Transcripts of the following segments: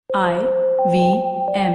IVM.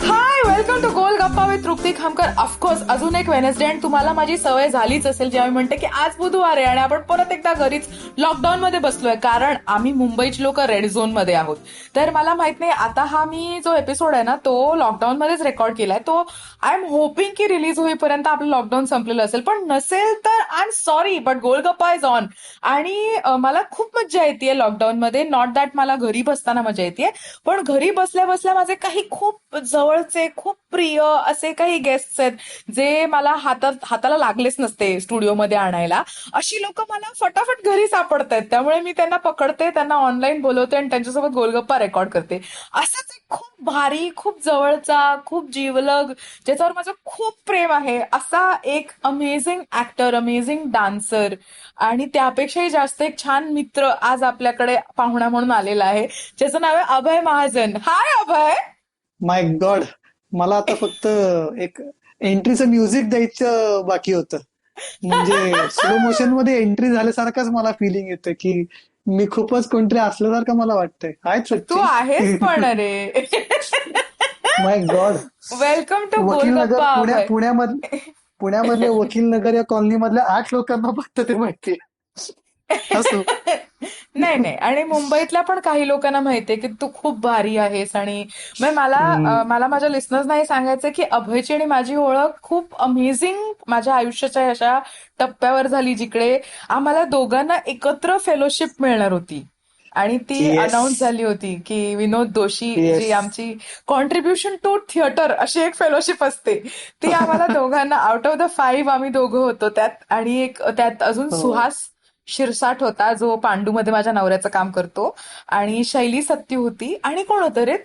High, welcome to गोल गप्पा with Trupti Khamkar. Of course अजून एक वेनसडे, आणि तुम्हाला माझी सवय झालीच असेल जेव्हा मी म्हणते की आज बुधवार आहे आणि आपण परत एकदा घरीच लॉकडाऊन मध्ये बसलोय, कारण आम्ही मुंबईची लोक रेड झोन मध्ये आहोत. तर मला माहित नाही, आता हा मी जो एपिसोड आहे ना तो लॉकडाऊन मध्येच रेकॉर्ड केलाय. तो आय एम होपिंग की रिलीज होईपर्यंत आपलं लॉकडाऊन संपलेलं असेल, पण नसेल तर I am sorry, but golgappa is on. आणि मला खूप मजा येते लॉकडाऊन मध्ये. नॉट दॅट मला घरी बसताना मजा येते, पण घरी बसल्या बसल्या माझे काही खूप जवळचे, खूप प्रिय असे काही गेस्ट आहेत जे मला हाताला लागलेच नसते स्टुडिओमध्ये आणायला. अशी लोक मला फटाफट घरी सापडत आहेत, त्यामुळे मी त्यांना पकडते, त्यांना ऑनलाईन बोलवते आणि त्यांच्यासोबत गोलगप्पा रेकॉर्ड करते. असंच एक खूप भारी, खूप जवळचा, खूप जीवलग, ज्याच्यावर माझं खूप प्रेम आहे, असा एक अमेझिंग ऍक्टर, अमेझिंग डान्सर आणि त्यापेक्षाही जास्त एक छान मित्र आज आपल्याकडे पाहुणा म्हणून आलेला आहे, ज्याचं नाव आहे अभय महाजन. हाय अभय. माय गॉड, मला आता फक्त एक एंट्रीचं म्युझिक द्यायचं बाकी होतं. म्हणजे स्लो मोशन मध्ये एंट्री झाल्यासारखाच मला फिलिंग येतं की मी खूपच कोणतरी असल्यासारखं मला वाटतंय. हाय तू तृप्ती. आहेस पण रे. माय गॉड. वेलकम टू वकील नगर गोलगप्पा अभय. पुण्यामधल्या वकील नगर या कॉलनी मधल्या 8 लोकांना फक्त ते माहिती असो. नाही नाही, आणि मुंबईतल्या पण काही लोकांना माहितीये की तू खूप भारी आहेस. आणि हम्म. मला माझ्या लिस्नर्सना हे सांगायचं की अभयची आणि माझी ओळख खूप अमेझिंग माझ्या आयुष्याच्या अशा टप्प्यावर झाली, जिकडे आम्हाला दोघांना एकत्र फेलोशिप मिळणार होती. आणि ती येस. अनाऊन्स झाली होती की विनोद दोशी, येस. जी आमची कॉन्ट्रीब्युशन टू थिएटर अशी एक फेलोशिप असते, ती आम्हाला दोघांना आउट ऑफ द 5 आम्ही दोघं होतो त्यात. आणि एक त्यात अजून हो. सुहास शिरसाट होता, जो पांडूमध्ये माझ्या नवऱ्याचं काम करतो, आणि शैली सत्ती होती, आणि कोण होतं रे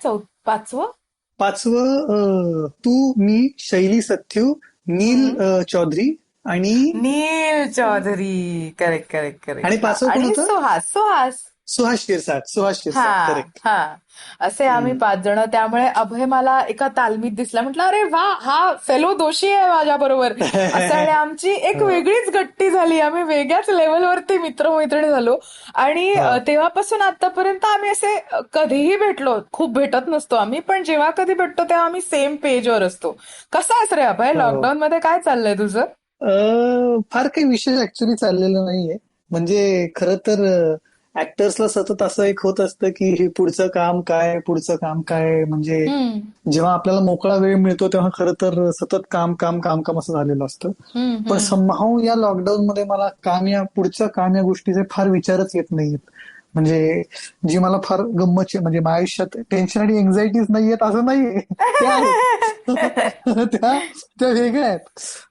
पाचवं? पाचवं तू, मी, शैली सत्यू, नील हम्म. चौधरी आणि Neel Chaudhari. Correct correct correct. आणि हा, पाचवं कोण आणि होतं? सुहास सुहास. सुहास शिरसाट हा करेक्ट. हा. असे आम्ही 5 जण. त्यामुळे अभय मला एका तालमीत दिसला, म्हटलं अरे वा, हा फेलो दोषी आहे माझ्या बरोबर असं. आणि आमची एक हो. वेगळीच गट्टी झाली, आम्ही वेगळ्याच लेवलवरती मित्रमैत्रिणी झालो. आणि हो. तेव्हापासून आतापर्यंत आम्ही असे कधीही भेटलो, खूप भेटत नसतो आम्ही, पण जेव्हा कधी भेटतो तेव्हा आम्ही सेम पेजवर असतो. कसा आहेस रे अभय? हो. लॉकडाऊन मध्ये काय चाललंय तुझं? फार काही विशेष ऍक्च्युली चाललेलं नाहीये. म्हणजे खरं तर ऍक्टर्सला सतत असं एक होत असतं की हे पुढचं काम काय, पुढचं काम काय. म्हणजे हम्म जेव्हा आपल्याला मोकळा वेळ मिळतो तेव्हा खरं तर सतत काम काम काम काम असं झालेलं असतं. हम्म पण हम्म समहाऊ या लॉकडाऊन मध्ये मला पुढचं काम या गोष्टीचे फार विचारच येत नाहीयेत. म्हणजे जी मला फार गंमत म्हणजे माझ्या आयुष्यात टेन्शन आणि एन्झायटीज नाहीयेत असं नाहीये. त्या आहेत. त्या त्या वेगळ्या आहेत.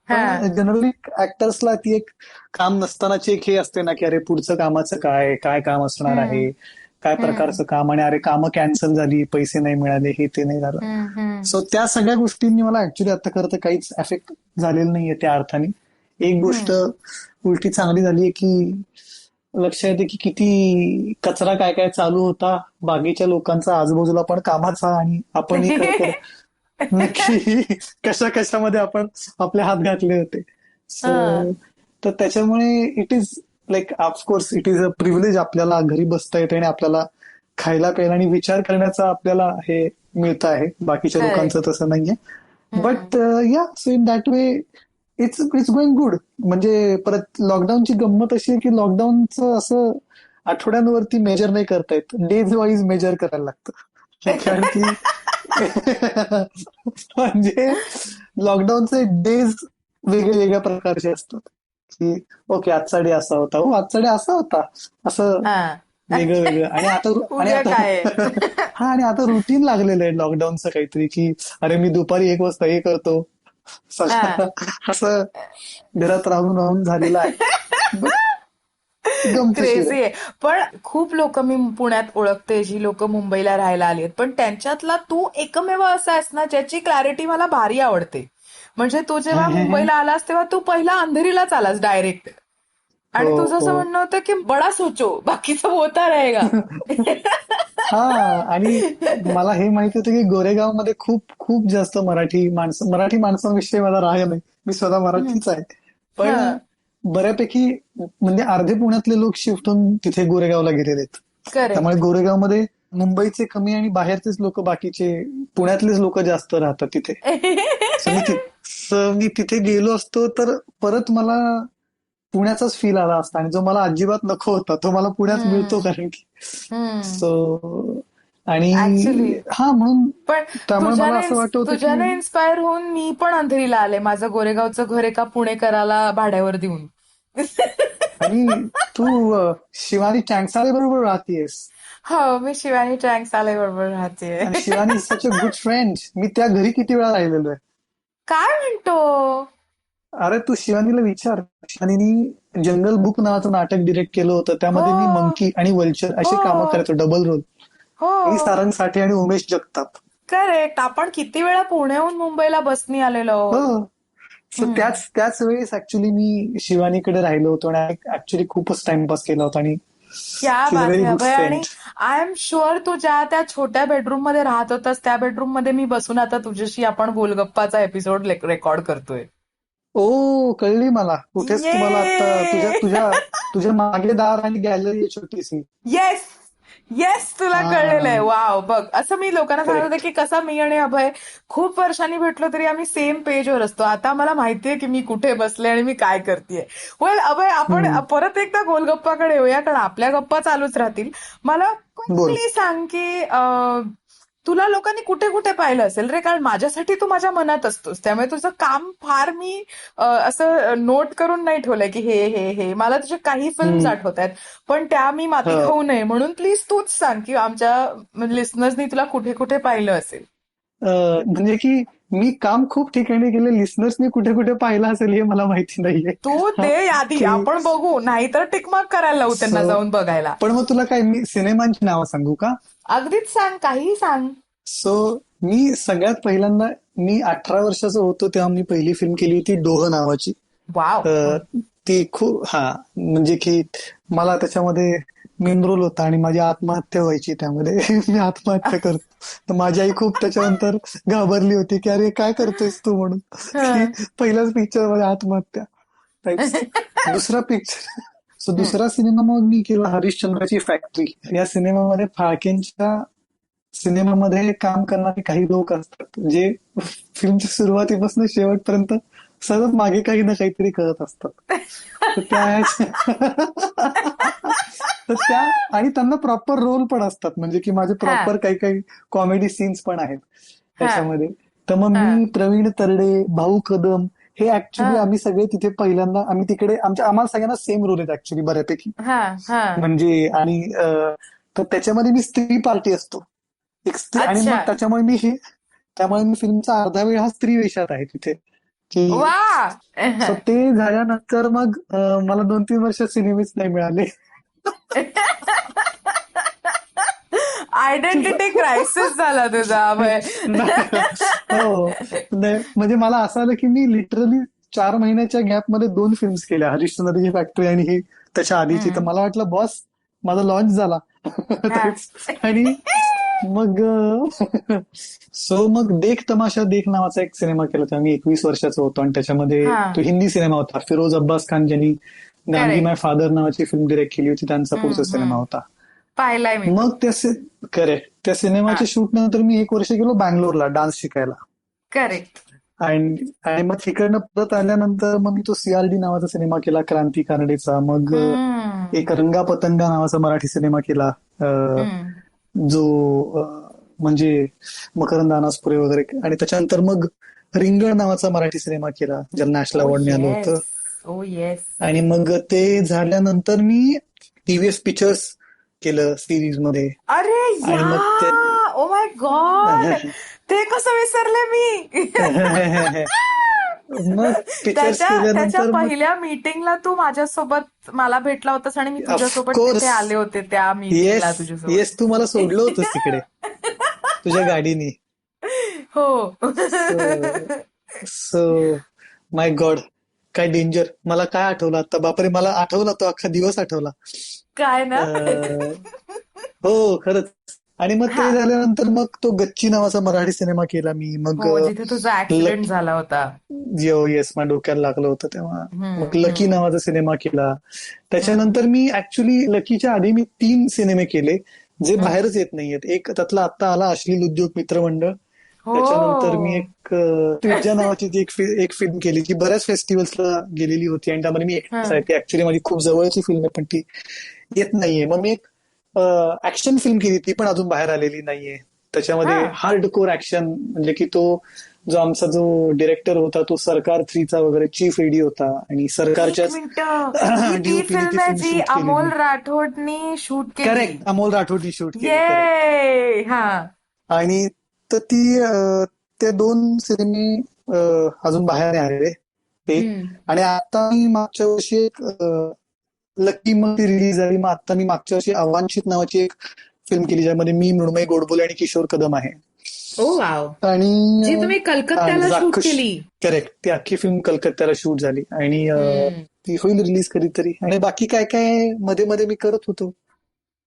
हा. पण जनरली ऍक्टर्सला ती एक काम नसतानाची एक हे असते ना की अरे पुढचं कामाचं काय काय काम असणार हम्म आहे, काय हम्म प्रकारचं काम, आणि अरे कामं कॅन्सल झाली, पैसे नाही मिळाले, हे ते नाही झालं. हम्म सो त्या सगळ्या गोष्टींनी मला ऍक्च्युली आता खरं तर काहीच एफेक्ट झालेलं नाहीये त्या अर्थाने. एक गोष्ट हम्म. उलटी चांगली झाली आहे की लक्षात येते की किती कचरा काय काय चालू होता बाकीच्या लोकांचा आजूबाजूला पण कामाचा, आणि आपणही खरं तर नक्की कशा कशामध्ये आपण आपले हात घातले होते. हा. सो तर त्याच्यामुळे it is like of course it is a privilege आपल्याला घरी बसता येते आणि आपल्याला खायला प्यायला आणि विचार करण्याचा आपल्याला हे मिळतं आहे. बाकीच्या लोकांचं करेक्ट. तसं नाहीये. हम्म. बट या so in that way it's going good. म्हणजे परत लॉकडाऊनची गंमत अशी आहे की लॉकडाऊनचं असं आठवड्यांवरती मेजर नाही करता येत, डेज वाईज मेजर करायला लागतं. कारण की म्हणजे लॉकडाऊनचे डेज वेगळे वेगळ्या प्रकारचे असतात. की ओके आजचा डे असा होता, हो आजचा डे असा होता, असं हा. वेगळं वेगळं. आणि आता आणि उद्या आता काय आहे? हा, आणि आता रुटीन लागलेलं आहे लॉकडाऊनचं काहीतरी की अरे मी दुपारी 1 वाजता हे करतो, हा. सगळं असं घरात राहून राहून झालेलं आहे. बट गमतीशीर आहे. क्रेझी आहे. पण खूप लोक मी पुण्यात ओळखते, जी लोक मुंबईला राहायला आली आहेत, पण त्यांच्यातला तू एकमेव असा आहेस ना ज्याची क्लॅरिटी मला भारी आवडते. म्हणजे तू जेव्हा मुंबईला आलास तेव्हा तू पहिला अंधेरीलाच आलास डायरेक्ट, हो आणि तुझं हो. असं म्हणणं होतं की बडा सोचो बाकीचं होता रहेगा. हा, आणि मला हे माहिती होतं की गोरेगावमध्ये खूप खूप जास्त मराठी माणसांविषयी मला राग नाही. मी स्वतः मराठीच आहे. पण हा. बऱ्यापैकी म्हणजे अर्धे पुण्यातले लोक शिफ्ट होऊन तिथे गोरेगावला गेलेले आहेत. करेक्ट. त्यामुळे गोरेगावमध्ये मुंबईचे कमी आणि बाहेरचेच लोक, बाकीचे पुण्यातलेच लोक जास्त राहतात तिथे. मी तिथे गेलो असतो तर परत मला पुण्याचाच फील आला असता, आणि जो मला अजिबात नको होता तो मला पुण्यात मिळतो, हम्म. कारण की हम्म. सो आणि ऍक्च्युली हा म्हणून पण त्यामुळे मला असं वाटत होतं की तुझ्याने इन्स्पायर होऊन मी पण अंधेरीला आले, माझं गोरेगावचं घर एका पुणेकराला भाड्यावर देऊन. आणि तू शिवानी चांगसाले बरोबर राहतेस, हो, मी शिवानी ट्रँक साले बरोबर राहते. आणि Shivani is such a good friend. मी त्या घरी किती वेळा राहिलेलो आहे. काय म्हणतो? अरे तू शिवानीला विचार. शिवानीनी जंगल बुक नावाचं नाटक डिरेक्ट केलं होतं, हो त्यामध्ये मी मंकी आणि वल्चर अशी कामं हो करायचो, डबल रोल. मी हो. सारंग साठे आणि उमेश जगताप. करेक्ट. आपण किती वेळा पुण्याहून मुंबईला बसनी आलेलो हो. आहोत. सो हम्म. त्याच वेळेस ऍक्च्युली मी शिवानीकडे राहिलो होतो, आणि ऍक्च्युली खूपच टाइमपास केला होता, आणि क्या शी इज अ बात व्हेरी है गुड अभय. फ्रेंड. आणि आय एम शुअर तू ज्या त्या छोट्या बेडरूम मध्ये राहत होतास त्या बेडरूम मध्ये मी बसून आता तुझ्याशी आपण गोलगप्पाचा एपिसोड रेकॉर्ड करतोय. ओ, कळली मला. कुठेच तुम्हाला आता तुझ्या ये. तुझ्या तुझ्या मागे दार आणि गॅलरी आहे छोटीशी. येस. येस, तुला कळलेलं आहे. हा, वाव, बघ, असं मी लोकांना सांगत होते करेक्ट. की कसा मी आणि अभय खूप वर्षांनी भेटलो तरी आम्ही सेम पेजवर असतो. आता मला माहितीये की मी कुठे बसले आणि मी काय करतेय. वेल अभय, आपण हम्म, परत एकदा गोलगप्पाकडे येऊया, कारण आपल्या गप्पा चालूच राहतील. मला बोल. क्विकली सांग की तुला लोकांनी कुठे कुठे पाहिलं असेल रे? कारण माझ्यासाठी तू माझ्या मनात असतोस, त्यामुळे तुझं काम फार मी असं नोट करून नाही ठेवलंय की हे हे हे मला तुझे काही फिल्म्स हम्म, आठवत आहेत, पण त्या मी माती हा. खाऊ नये म्हणून प्लीज तूच सांग की आमच्या लिस्नर्सनी तुला कुठे कुठे पाहिलं असेल. म्हणजे की मी काम खूप ठिकाणी केलं, लिस्नर्सनी कुठे कुठे पाहिलं असेल हे मला माहिती नाहीये. तू हा, दे यादी, की आपण बघू, नाहीतर टिकमार्क करायला लावू त्यांना सो जाऊन बघायला. पण मग तुला काय, मी सिनेमांची नावं सांगू का? अगदीच सांग, काहीही सांग. सो मी सगळ्यात पहिल्यांदा, मी 18 वर्षाचा होतो तेव्हा मी पहिली फिल्म केली होती डोह नावाची. वाव. अ, ती खूप, हा, म्हणजे की मला त्याच्यामध्ये मेन रोल होता, आणि माझी आत्महत्या व्हायची त्यामध्ये. मी आत्महत्या करतो, तर माझी आई खूप त्याच्यानंतर घाबरली होती की अरे काय करतोयस तू, म्हणून की हं. पहिल्याच पिक्चर मध्ये आत्महत्या टाईप्स. दुसरा पिक्चर, सो हं. दुसरा सिनेमा मग मी केला हरिश्चंद्राची फॅक्टरी. या सिनेमामध्ये फाळकेंच्या सिनेमामध्ये काम करणारे काही लोक असतात जे फिल्मच्या सुरुवातीपासून शेवटपर्यंत सतत मागे काही ना काहीतरी करत असतात. तर तर त्या, आणि त्यांना प्रॉपर रोल पण असतात, म्हणजे की माझे हा प्रॉपर काही काही कॉमेडी सीन्स पण आहेत हा त्याच्यामध्ये. तर मग हा मी, प्रवीण तरडे, भाऊ कदम, हे हा ऍक्च्युली आम्ही सगळे तिथे पहिल्यांदा, आम्ही तिकडे आम्हाला सगळ्यांना सेम रोल आहेत ऍक्च्युली बऱ्यापैकी. हा हा. म्हणजे आणि तर त्याच्यामध्ये मी स्त्री पार्टी असतो, एक स्त्री, आणि अच्छा. मग त्यामुळे मी फिल्मचा अर्धा वेळ हा स्त्री वेशात आहे तिथे, की वा. सो ते झाल्यानंतर मग मला 2-3 वर्ष सिनेमेच नाही मिळाले. आयडेंटिटी क्रायसिस झाला तुझा अभय. हो, नाही म्हणजे मला असं आलं की मी लिटरली 4 महिन्याच्या गॅपमध्ये 2 फिल्म्स केल्या, हरिश्चंद्रची फॅक्टरी आणि ही त्याच्या आधीची. तर हम्म. मला वाटलं बॉस माझा लॉन्च झाला. हा. तेच. आणि मग सो मग देख तमाशा देख नावाचा एक सिनेमा केला होता, मी 21 वर्षाचा होतो, आणि त्याच्यामध्ये हा. तो हिंदी सिनेमा होता. फिरोज अब्बास खान ज्यांनी गांधी माय करेक्ट. फादर नावाची फिल्म डिरेक्ट केली होती, त्यांचा पुढचा सिनेमा हम्म. होता. पाहिलाय मी तो. मग करेक्ट, त्या हा. सिनेमाच्या शूट नंतर मी 1 वर्ष गेलो बँगलोरला डान्स शिकायला. करेक्ट. आणि मग तिकडनं परत आल्यानंतर मग मी तो सीआरडी नावाचा सिनेमा केला, क्रांती कानडेचा. मग हम्म. एक रंगा पतंगा नावाचा मराठी सिनेमा केला, हम्म. जो म्हणजे मकरंद अनासपुरे वगैरे. आणि त्याच्यानंतर मग रिंगण नावाचा मराठी सिनेमा केला, ज्याला नॅशनल ओ अवॉर्ड मिळालं येस. होतं. ओ येस. आणि मग ते झाल्यानंतर मी टीव्हीएस पिक्चर्स केलं सिरीज मध्ये. अरे या. आणि मग ते ओ माय गॉड. ते कसं विसरले मी. मग पिक्चर्स त्याच्या त्याच्या केल्यानंतर मग पहिल्या मीटिंगला तू माझ्यासोबत मला भेटला होतास आणि मी तुझ्यासोबत तिथे ऑफकोर्स, आले होते त्या येस मीटिंगला तुझ्यासोबत. येस, तू मला सोडलं होतंस तिकडे तुझ्या गाडीनी. हो. सो सो माय गॉड, काय डेंजर. मला काय आठवलं आता, बापरे, मला आठवला तो अख्खा दिवस आठवला. काय ना. अं, हो, खरंच. आणि मग ते हा. झाल्यानंतर मग तो गच्ची नावाचा मराठी सिनेमा केला मी. मग हो, जिथे तुझा ऍक्सिडेंट झाला होता. येस, माझ्या डोक्याला लागलं होतं तेव्हा. मग हम्म. लकी हम्म. नावाचा सिनेमा केला. हम्म. त्याच्यानंतर मी ऍक्च्युली लकीच्या आधी मी 3 सिनेमे केले जे हम्म. बाहेरच येत नाहीयेत. एक त्यातला आता आला अश्लील उद्योग मित्रमंडळ. त्याच्यानंतर मी हो. एक त्रिज्या नावाची जी एक फिल्म केली जी बऱ्याच फेस्टिवल्सला गेलेली होती आणि त्यामध्ये मी एकटाच आहे. हम्म. ती ऍक्च्युली माझी खूप जवळची फिल्म आहे पण ती येत नाहीये. मग मी एक ऍक्शन फिल्म केली ती पण अजून बाहेर आलेली नाहीये. हा. त्याच्यामध्ये हार्ड कोर ऍक्शन म्हणजे की तो जो आमचा जो डिरेक्टर होता तो सरकार 3चा वगैरे चीफ एडी होता आणि एक सरकारच्याच मिनिट, ही ती डीओपीने ती फिल्म आहे फिल्म जी शूट अमोल केलेली. राठोडनी शूट केली. करेक्ट, अमोल राठोडनी शूट केली. करेक्ट. ये हा. आणि तर ते 2 सिनेमे अजून बाहेर नाही आलेले ते. हम्म. आणि आता मी मागच्या वर्षी एक लकी मग ती रिलीज झाली. मग आता मी मागच्या वर्षी अवांछित नावाची एक फिल्म केली ज्यामध्ये मी, मृण्मयी गोडबोले आणि किशोर कदम आहे. ओ वाव. आणि जी तुम्ही कलकत्त्याला शूट राक्षस. केली. करेक्ट, ती अख्खी फिल्म कलकत्त्याला शूट झाली आणि हम्म. ती होईल रिलीज कधीतरी. आणि बाकी काय काय मध्ये मध्ये मी करत होतो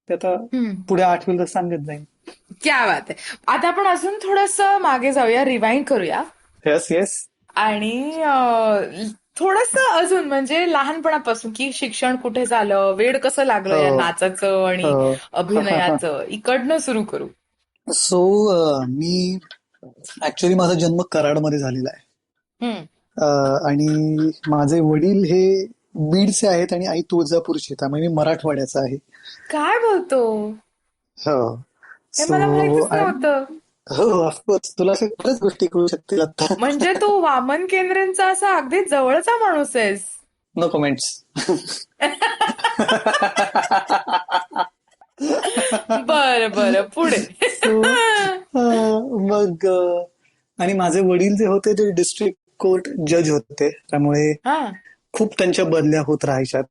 ते आता हम्म. पुढे आठवेल तर सांगत जाईन. क्या बात आहे. आता आपण अजून थोडस मागे जाऊया, रिवाइंड करूया येस येस. आणि थोडस अजून म्हणजे लहानपणापासून की शिक्षण कुठे झालं, वेड कसं लागलं या हो नाचाचं आणि हो. अभिनयाचं, इकडनं सुरू करू. सो मी ऍक्च्युली माझा जन्म कराडमध्ये झालेला आहे. हम्म. आणि माझे वडील हे बीडचे आहेत आणि आई तुळजापूरची, त्यामुळे मी मराठवाड्याचा आहे. काय बोलतो? हो. हे सो मला माहितीच नव्हतं. हो, ऑफकोर्स तुला अशा बऱ्याच गोष्टी कळू शकतील आता. म्हणजे तू वामन केंद्रेंचा असा अगदी जवळचा माणूस आहेस. No comments. बरं बरं, पुढे. सो मग आणि माझे वडील जे होते ते डिस्ट्रिक्ट कोर्ट जज होते, त्यामुळे हा. खूप त्यांच्या बदल्या होत राहायच्या.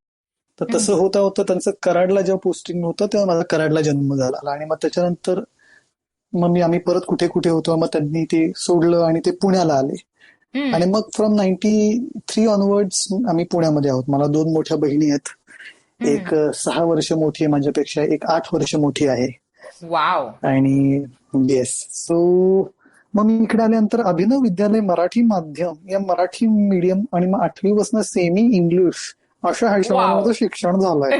तर तसं होता होतं त्यांचं कराडला जेव्हा पोस्टिंग होतं तेव्हा माझा कराडला जन्म झाला. आणि मग त्याच्यानंतर मग आम्ही परत कुठे कुठे होतो, मग त्यांनी ते सोडलं आणि ते पुण्याला आले. आणि मग फ्रॉम 93 ऑनवर्ड्स आम्ही पुण्यामध्ये आहोत. मला 2 मोठ्या बहिणी आहेत. एक 6 वर्ष मोठी आहे माझ्यापेक्षा, एक 8 वर्ष मोठी आहे. वाव. आणि येस, सो मग मी इकडे आल्यानंतर अभिनव विद्यालय मराठी माध्यम या मराठी मीडियम आणि मग 8वी पासून सेमी इंग्लिश अशा हिशोबाने वाव. माझं शिक्षण झालंय.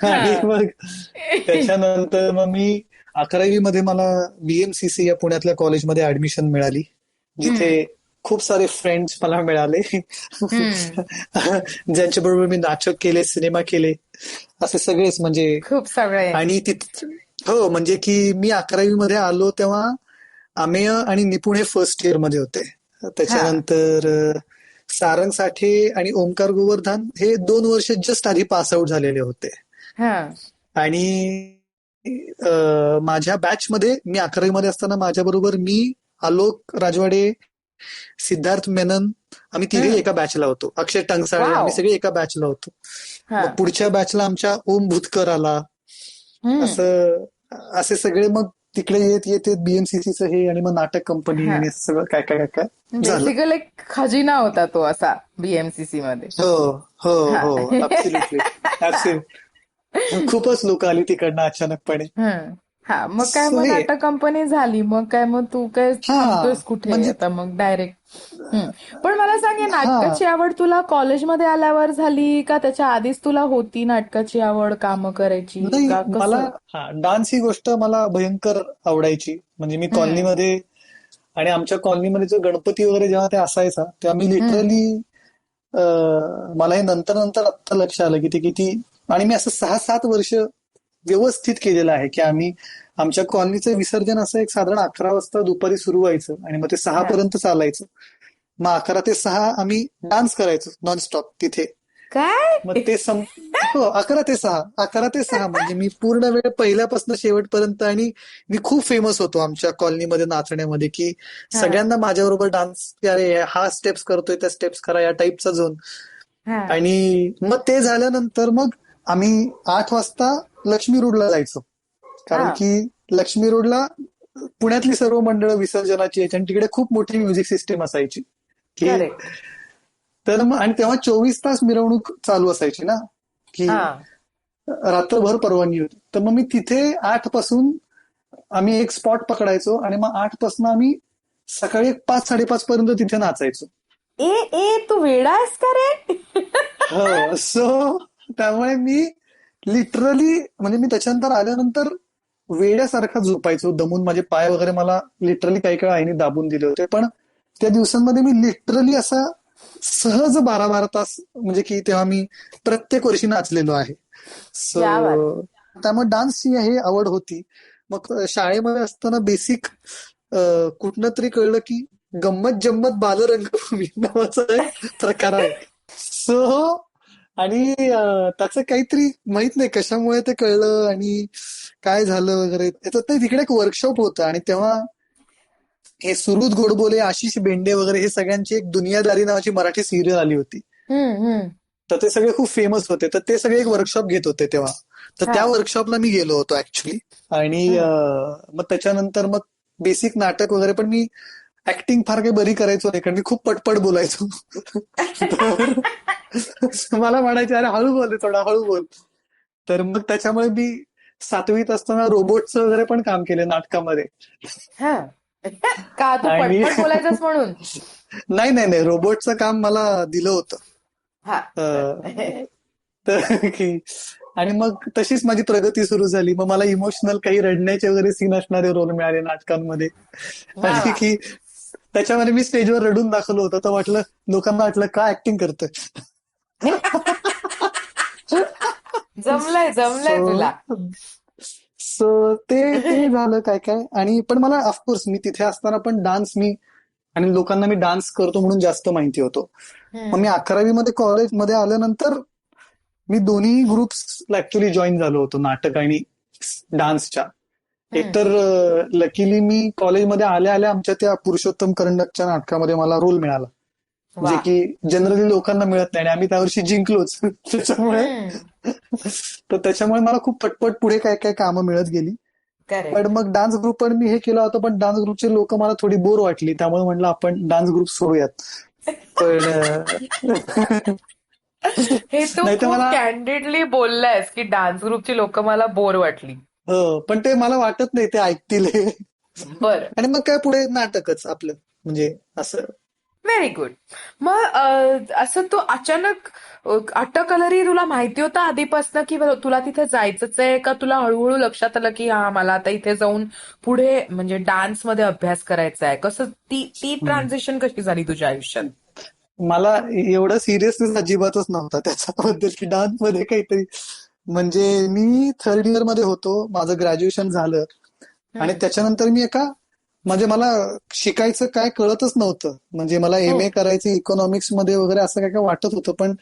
आणि हा. मग त्याच्यानंतर मग मी 11वी मध्ये मला बीएमसीसी या पुण्यातल्या कॉलेजमध्ये ऍडमिशन मिळाली, जिथे खूप सारे फ्रेंड्स मला मिळाले ज्यांच्याबरोबर मी नाटक केले, सिनेमा केले, असे सगळेच म्हणजे. खूप सगळे. आणि हो, म्हणजे की मी 11वी मध्ये आलो तेव्हा अमेय आणि निपुण हे फर्स्ट इयर मध्ये होते. त्याच्यानंतर सारंग साठे आणि ओमकार गोवर्धन हे 2 वर्ष जस्ट आधी पास आउट झालेले होते. आणि माझ्या बॅच मध्ये मी 11वी मध्ये असताना माझ्या बरोबर मी, आलोक राजवाडे, सिद्धार्थ मेनन, आम्ही तिघे एका बॅचला होतो. अक्षय टंगसाळे, आम्ही सगळे एका बॅचला होतो. मग पुढच्या बॅचला आमच्या ओम भूतकर आला. असं असे सगळे मग तिकडे येत येत बीएमसीसीचं हे आणि मग नाटक कंपनी आणि सगळं काय काय काय काय झालं. बेसिकली एक खजिना होता तो असा बीएमसीसी मध्ये. हो हो हो, ऍब्सोल्युटली ऍब्सोल्युटली. खूपच लोक आली तिकडनं अचानकपणे. हा, मग काय मग नाटक कंपनी झाली, मग काय मग तू काय थांबतोयस कुठे आता मग डायरेक्ट. पण मला सांग, नाटकाची आवड तुला कॉलेजमध्ये आल्यावर झाली का त्याच्या आधीच तुला होती नाटकाची आवड, कामं करायची? मला डान्स ही गोष्ट मला भयंकर आवडायची. म्हणजे मी कॉलनीमध्ये, आणि आमच्या कॉलनीमध्ये जो गणपती वगैरे जेव्हा ते असायचा तेव्हा मी लिटरली, मला हे नंतर नंतर आत्ता लक्ष आलं की ते किती, आणि मी असं 6-7 वर्ष व्यवस्थित केलेलं आहे की आम्ही आमच्या कॉलनीचं विसर्जन असं एक साधारण 11 वाजता दुपारी सुरू व्हायचं आणि मग ते 6 पर्यंत चालायचं. मग 11 ते 6 आम्ही डान्स करायचो नॉनस्टॉप तिथे. काय? मग ते 11 ते 6 म्हणजे मी पूर्ण वेळ पहिल्यापासून शेवटपर्यंत. आणि मी खूप फेमस होतो आमच्या कॉलनीमध्ये नाचण्यामध्ये, की सगळ्यांना माझ्याबरोबर डान्स, अरे हा स्टेप्स करतोय त्या स्टेप्स करा, या टाईपचा झोन. आणि मग ते झाल्यानंतर मग आम्ही 8 वाजता लक्ष्मी रोडला जायचो, कारण की लक्ष्मी रोडला पुण्यातली सर्व मंडळं विसर्जनाची यायची आणि तिकडे खूप मोठी म्युझिक सिस्टीम असायची. तर मग आणि तेव्हा 24 तास मिरवणूक चालू असायची ना, की रात्रभर परवानगी होती. तर मग मी तिथे 8 पासून आम्ही एक स्पॉट पकडायचो आणि मग 8 पासून आम्ही सकाळी 5-5:30 पर्यंत तिथे नाचायचो. ए ए तू वेडा आहेस का रे? हो. सो त्यामुळे मी लिटरली म्हणजे मी त्याच्यानंतर आल्यानंतर वेड्यासारखा झोपायचो दमून. माझे पाय वगैरे मला लिटरली काही काही आईने दाबून दिले होते. पण त्या दिवसांमध्ये मी लिटरली असा सहज 12-12 तास म्हणजे की तेव्हा मी प्रत्येक वर्षी नाचलेलो आहे. क्या बात. सो त्यामुळे डान्सची हे आवड होती. मग शाळेमध्ये असताना बेसिक कुठनं तरी कळलं की गंमत जम्मत बालरंगभूमी नावाचा एक प्रकार आहे. सो आणि त्याचं काहीतरी माहित नाही कशामुळे ते कळलं आणि काय झालं वगैरे. त्याचं ते तिकडे एक वर्कशॉप होतं आणि तेव्हा हे सुहृद गोडबोले, आशिष बेंडे वगैरे हे सगळ्यांची एक दुनियादारी नावाची मराठी सिरियल आली होती. हम्म. तर ते सगळे खूप फेमस होते. तर ते सगळे एक वर्कशॉप घेत होते तेव्हा. तर हा. त्या वर्कशॉपला मी गेलो होतो ऍक्च्युली. आणि मग त्याच्यानंतर मग बेसिक नाटक वगैरे. पण मी ऍक्टिंग फार काही बरी करायचो नाही कारण मी खूप पटपट बोलायचो. तर मला म्हणायचे अरे हळू बोल रे, थोडा हळू बोल. तर मग त्याच्यामुळे मी 7वीत असताना रोबोटचं वगैरे पण काम केलं नाटकामध्ये. हा. का तू आणि पटपट बोलायचंस म्हणून? नाही नाही नाही, रोबोटचं काम मला दिलं होतं. हा. अं, तर आणि मग तशीच माझी प्रगती सुरू झाली. मग मला इमोशनल काही रडण्याचे वगैरे सीन असणारे रोल मिळाले नाटकांमध्ये. वा आणि वा. त्याच्यामध्ये मी स्टेजवर रडून दाखवलं होतं. तर लोकांना वाटलं का ऍक्टिंग करतोय. जमलंय सो जमलंय तुला. सो ते ते झालं काय काय. आणि पण मला ऑफकोर्स मी तिथे असताना पण डान्स आणि लोकांना मी डान्स करतो म्हणून जास्त माहिती होतो. मग मी 11वी मध्ये कॉलेजमध्ये आल्यानंतर मी दोन्ही ग्रुप्स ऍक्च्युली जॉईन झालो होतो नाटक आणि डान्सच्या. एकतर लकीली मी कॉलेजमध्ये आल्या आल्या आमच्या त्या पुरुषोत्तम करंडकच्या नाटकामध्ये मला रोल मिळाला. वा. जे की जनरली लोकांना मिळत नाही आणि आम्ही त्यावर्षी जिंकलोच. त्याच्यामुळे मला खूप पटपट पुढे काय काय कामं मिळत गेली. पण करेक्ट. मग डान्स ग्रुप पण मी हे केला होता. पण डान्स ग्रुपचे लोक मला थोडी बोर वाटली. त्यामुळे म्हणलं आपण डान्स ग्रुप सोडूयात. पण हे तू नाही तर खूप मला कॅन्डिडली बोललायस की डान्स ग्रुपची लोक मला बोर वाटली. पण ते मला वाटत नाही ते ऐकतील हे. बर. आणि मग काय पुढे नाटकच आपलं म्हणजे असं. Very good. मग असं तू अचानक अट्टकलरी तुला माहिती होतं आधीपासनं की तुला तिथे जायचंच आहे, का तुला हळूहळू लक्षात आलं की हा मला आता इथे जाऊन पुढे म्हणजे डान्स मध्ये अभ्यास करायचा आहे? कसं ती हम्म. ट्रान्झिशन कशी झाली तुझ्या आयुष्यात? मला एवढं सिरियसनेस अजिबातच नव्हता त्याच्याबद्दल की डान्स मध्ये काहीतरी. म्हणजे मी 3rd इयर मध्ये होतो. माझं ग्रॅज्युएशन झालं आणि त्याच्यानंतर मी म्हणजे मला शिकायचं काय कळतच नव्हतं. म्हणजे मला एम ए करायचं इकॉनॉमिक्स मध्ये वगैरे असं काय काय वाटत होतं. पण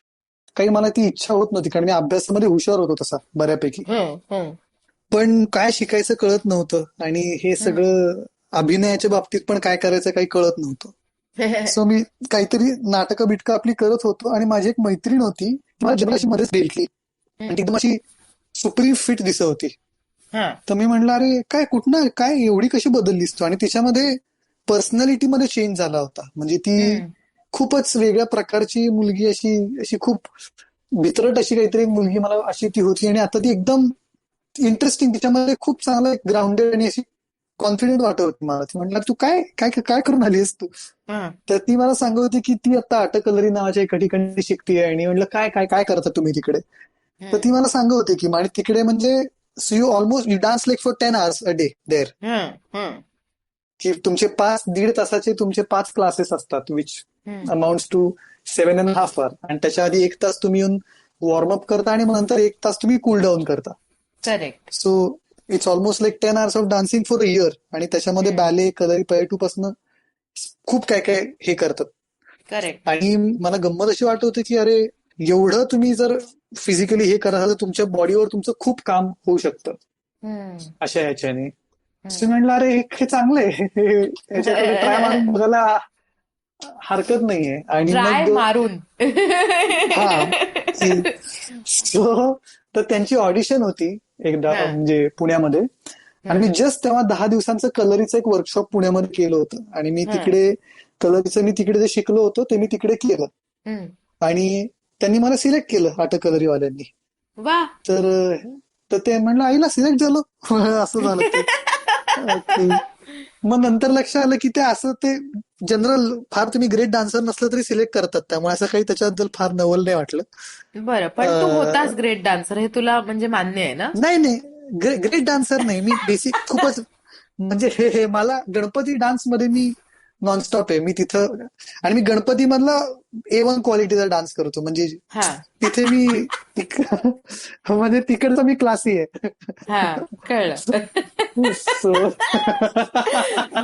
काही मला ती इच्छा होत नव्हती कारण मी अभ्यासामध्ये हुशार होतो तसा बऱ्यापैकी. पण काय शिकायचं कळत नव्हतं आणि हे सगळं अभिनयाच्या बाबतीत पण काय करायचं काही कळत नव्हतं. सो मी काहीतरी नाटकं बिटकं आपली करत होतो आणि माझी एक मैत्रीण होती. मला जनरल अशी मध्येच भेटली आणि ती एकदम अशी सुप्रीम फिट दिसत होती. तर मी म्हणलं अरे काय कुठनं काय एवढी कशी बदललीस तू. आणि तिच्यामध्ये पर्सनॅलिटी मध्ये चेंज झाला होता. म्हणजे ती खूपच वेगळ्या प्रकारची मुलगी अशी अशी खूप भित्रट अशी काहीतरी एक मुलगी मला अशी ती होती. आणि आता ती एकदम इंटरेस्टिंग तिच्यामध्ये खूप चांगलं ग्राउंडेड आणि अशी कॉन्फिडेंट वाटत होती मला. ती म्हणणार तू काय काय काय करून आलीस तू. तर ती मला सांगत होती की ती आता अटकलरी नावाच्या एका ठिकाणी शिकते. आणि म्हणलं काय काय काय करता तुम्ही तिकडे. तर ती मला सांगत होती की आणि तिकडे म्हणजे so you dance like for 10 hours a day there. की तुमचे 5-1.5 तासाचे तुमचे 5 क्लासेस असतात विच अमाऊंट्स टू 7.5 hours. आणि त्याच्या आधी 1 तास तुम्ही येऊन वॉर्मअप करता आणि मग नंतर 1 तास तुम्ही कूल डाऊन करता. Correct. So it's almost like 10 hours of dancing for a year. आणि त्याच्यामध्ये बॅले कलरी पैटू पासून खूप काय काय हे करतात. करेक्ट. आणि मला गंमत अशी वाटत होती की अरे एवढं तुम्ही जर फिजिकली हे करत तर तुमच्या बॉडीवर तुमचं खूप काम होऊ शकतं अशा ह्याच्याने. म्हणलं अरे हे चांगलं आहे. याच्याकडे ट्राय मारून बघायला हरकत नाहीये. आणि ट्राय मग मारून. सो तर त्यांची ऑडिशन होती एकदा म्हणजे पुण्यामध्ये. आणि मी जस्ट तेव्हा 10 दिवसांचं कलरीचं एक वर्कशॉप पुण्यामध्ये केलं होतं. आणि मी तिकडे जे शिकलो होतो ते मी तिकडे केलं. आणि त्यांनी मला सिलेक्ट केलं कलरीवाल्यांनी. वा. तर तर ते म्हणलं आईला सिलेक्ट झालो. असं झालं ते. की मग नंतर लक्ष आलं की ते असं ते जनरल फार तुम्ही ग्रेट डान्सर नसलं तरी सिलेक्ट करतात, त्यामुळे असं काही त्याच्याबद्दल फार नवल नाही वाटलं. बरं, पण तू होतास ग्रेट डान्सर हे तुला म्हणजे मान्य आहे ना? नाही नाही, ग्रेट डान्सर नाही मी, बेसिक खूपच म्हणजे हे मला गणपती डान्स मध्ये मी नॉनस्टॉप आहे मी तिथं. आणि मी गणपती मधला A1 क्वालिटीचा डान्स करतो, म्हणजे हा. तिथे मी म्हणजे तिकडचा मी क्लासी आहे. हा, कळलं. सो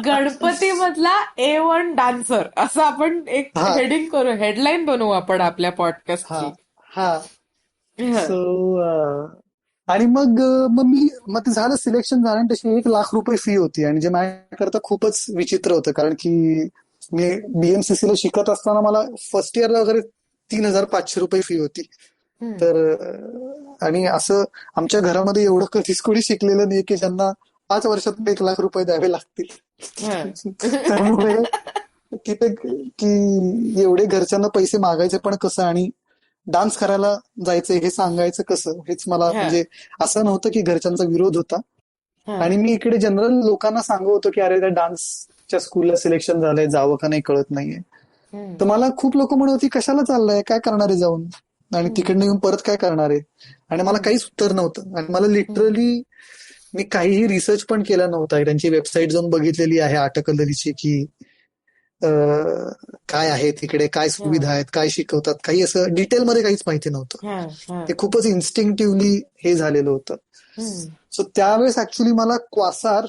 गणपती मधला A1 डान्सर असं आपण एक हा हेडिंग करू, हेडलाईन बनवू आपण आपल्या हा पॉडकास्टची. हा. हं. सो आणि मग ते झालं, सिलेक्शन झालं आणि तशी 1 लाख रुपये फी होती. आणि जे माझ्याकरता खूपच विचित्र होतं, कारण की मी BMCC ला शिकत असताना मला फर्स्ट इयरला वगैरे 3,500 रुपये फी होती. हं. तर आणि असं आमच्या घरामध्ये एवढं कधीच कोणी शिकलेलं नाही की ज्यांना 5 वर्षात 1 लाख रुपये द्यावे लागतील. हं. त्यामुळे की ते की एवढे घरच्यांना पैसे मागायचे पण कसं, आणि डान्स करायला जायचंय हे सांगायचं कसं, हेच मला हं. म्हणजे असं नव्हतं की घरच्यांचा विरोध होता. हं. आणि मी इकडे जनरल लोकांना सांगत होतो की अरे त्या डान्सच्या स्कूलला सिलेक्शन झालंय, जावं का नाही कळत नाहीये. हं. तर मला खूप लोक म्हणत होती कशाला चाललंय, काय करणार आहे जाऊन, आणि हं. तिकडनं येऊन परत काय करणार आहे. आणि मला हं. काहीच उत्तर नव्हतं, आणि मला हं. लिटरली मी काहीही रिसर्च पण केला नव्हता. त्यांची वेबसाईट जाऊन बघितलेली आहे आटकलरीची की काय आहे तिकडे, काय सुविधा हं. आहेत, काय शिकवतात, काही असं डिटेलमध्ये काहीच माहिती नव्हतं. हं. हं. ते खूपच इन्स्टिंक्टिव्हली हे झालेलं होतं. हं. सो त्यावेळेस ऍक्च्युली मला क्वासार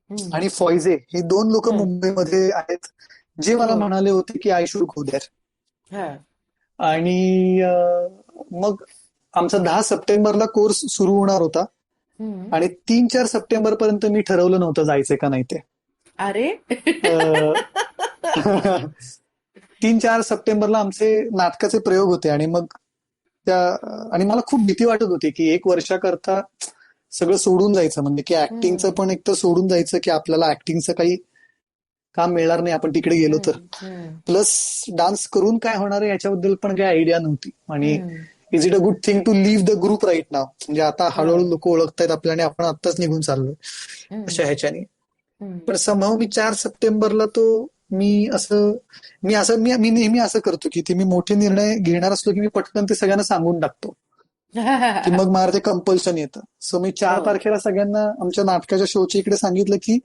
हं. आणि फॉयझे हे 2 लोक हं. मुंबईमध्ये आहेत, जे मला हो. म्हणाले होते की आय शुड गो देअर. हं. आणि मग आमचा 10 सप्टेंबरला कोर्स सुरू होणार होता. हं. आणि 3-4 सप्टेंबर पर्यंत मी ठरवलं नव्हतं जायचंय का नाही ते. अरे. अ, 3-4 सप्टेंबरला आमचे नाटकाचे प्रयोग होते. आणि मग त्या आणि मला खूप भीती वाटत होती की 1 वर्षाकरता सगळं सोडून जायचं, म्हणजे की ऍक्टिंगचं हं. पण एक तर सोडून जायचं की आपल्याला ऍक्टिंगचं काही काम मिळणार नाही आपण तिकडे गेलो तर. हं. हं. प्लस डान्स करून काय होणार आहे याच्याबद्दल पण काही आयडिया नव्हती. आणि हं. Is it a good thing to live the group right नाव, म्हणजे आता हळूहळू हं. लोक ओळखतायत आपल्याला आणि आपण आत्ताच निघून चाललोय हं. अशा ह्याच्याने. हं. पण समहाव मी 4 सप्टेंबरला तो मी असं मी नेहमी असं करतो की ते मी मोठे निर्णय घेणार असलो की मी पटकन ते सगळ्यांना सांगून टाकतो की मग मला ते कंपल्शन येतं. सो मी चार हो. तारखेला सगळ्यांना आमच्या नाटकाच्या शोच्या इकडे सांगितलं की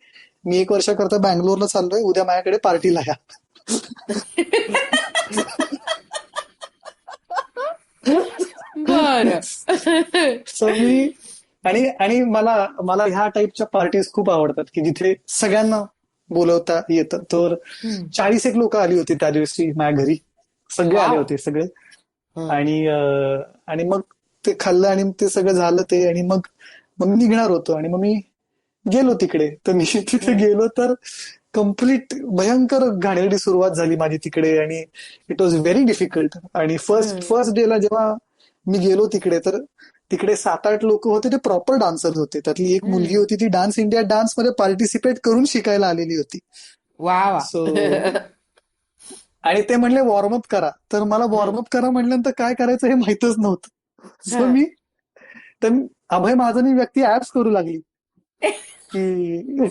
मी 1 वर्षाकरता बँगलोरला चाललोय, उद्या माझ्याकडे पार्टीला या. बरं. सो मी आणि आणि मला मला ह्या टाईपच्या पार्टीज खूप आवडतात की जिथे सगळ्यांना बोलवता येतं. तर हं. 40 एक लोक आली होती त्या दिवशी माझ्या घरी, सगळे आले वॉव. होते सगळे. हं. आणि मग ते खाल्लं आणि ते सगळं झालं ते. आणि मग मग मी निघणार होतो आणि मग मी गेलो तिकडे. तर मी तिथे हं. गेलो तर कम्प्लीट भयंकर घाणेरडी सुरुवात झाली माझी तिकडे. आणि इट वॉज व्हेरी डिफिकल्ट. आणि फर्स्ट हं. फर्स्ट डेला जेव्हा मी गेलो तिकडे, तर तिकडे 7-8 लोक होते, ते प्रॉपर डान्सर होते. त्यातली एक मुलगी हं. होती, ती डान्स इंडिया डान्स मध्ये पार्टिसिपेट करून शिकायला आलेली होती. वा वा. सो आणि ते म्हणले वॉर्मअप करा. तर मला हं. वॉर्मअप करा म्हटल्यानंतर काय करायचं हे माहितच नव्हतं. सो हं. तर अभय महाजनी व्यक्ती ऍप्स करू लागली की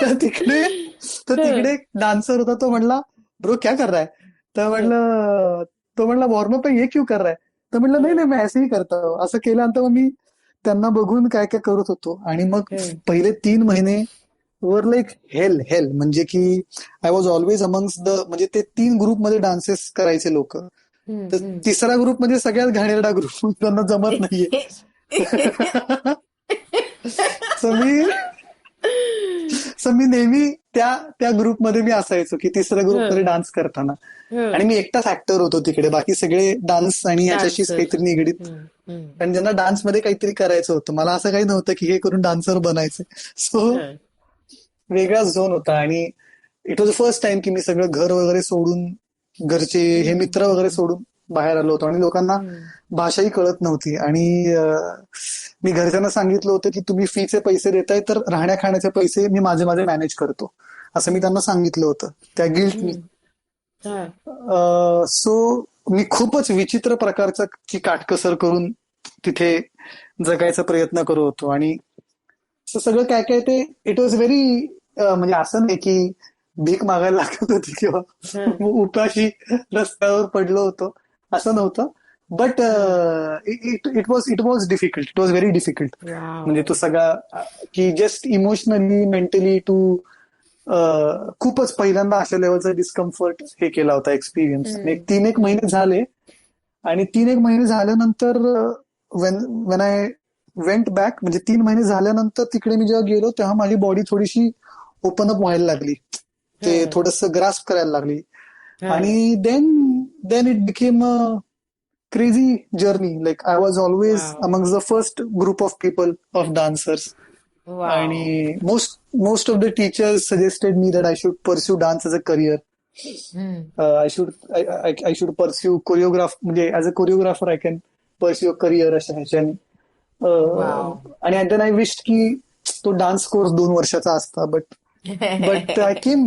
तर तिकडे तर हं. तिकडे एक डान्सर होता, तो म्हणला ब्रो क्या कर रहा है. तर हं. म्हणलं तो म्हणला वॉर्मअप ये क्यों कर रहा है. तर म्हणलं नाही हं. नाही, मैं ऐसे ही करता हूं. असं केल्यानंतर मग मी त्यांना बघून काय काय करत होतो. आणि मग हं. पहिले 3 महिने वर लाईक हेल हेल, म्हणजे की I was always amongst the, म्हणजे ते 3 ग्रुपमध्ये डान्सेस करायचे लोक. हं. तर हं. तिसरा ग्रुप म्हणजे सगळ्यात घाणेरडा ग्रुप, त्यांना जमत नाहीये. सो मी सो मी नेहमी त्या त्या ग्रुपमध्ये मी असायचो की तिसऱ्या ग्रुपमध्ये हं. डान्स करताना. आणि हं. मी एकटाच ऍक्टर होतो तिकडे, बाकी सगळे डान्स आणि ह्याच्याशीच डान्सर. काहीतरी निगडीत. हं. हं. आणि ज्यांना डान्समध्ये काहीतरी करायचं होतं, मला असं काही नव्हतं की हे करून डान्सर बनायचं. सो हं. वेगळाच झोन होता. आणि it was the first time की मी सगळं घर वगैरे सोडून, घरचे हे हं. मित्र वगैरे सोडून बाहेर आलो होतो. आणि लोकांना हं. भाषाही कळत नव्हती. आणि मी घरच्यांना सांगितलं होतं की तुम्ही फीचे पैसे देताय तर राहण्या खाण्याचे पैसे मी माझे माझे मॅनेज करतो, असं मी हं. त्यांना सांगितलं होतं त्या गिल्टनी. हं. हं. सो मी खूपच विचित्र प्रकारचा ची काटकसर करून तिथे जगायचा प्रयत्न करत होतो. आणि असं सगळं काय काय ते इट वॉज व्हेरी, म्हणजे असं नाही की भीक मागायला लागत होती किंवा हम्म, उपाशी रस्त्यावर पडलो होतो, असं नव्हतं. बट हम्म. It was difficult, it was very difficult. म्हणजे तो वाव. सगळा की जस्ट इमोशनली मेंटली टू खूपच पहिल्यांदा अशा लेवलचा डिस्कम्फर्ट हे केला होता एक्सपिरियन्स. आणि हम्म, 3 एक महिने झाले. आणि 3 एक महिने झाल्यानंतर Wien when I went back, म्हणजे 3 महिने झाल्यानंतर तिकडे मी जेव्हा गेलो तेव्हा माझी बॉडी थोडीशी ओपन अप व्हायला लागली, ते हम्म, थोडस ग्रास्प करायला लागली. हम्म. आणि then then it became a crazy journey. Like I was always wow. Among the first group of people of dancers. Wow. आणि most of the teachers suggested me that I should pursue dance as a career. Hmm. I should pursue choreograph, म्हणजे as a choreographer I can pursue a career अशा ह्याच्याने. Wow. आणि then I wish की तो dance course 2 वर्षाचा असता. But I came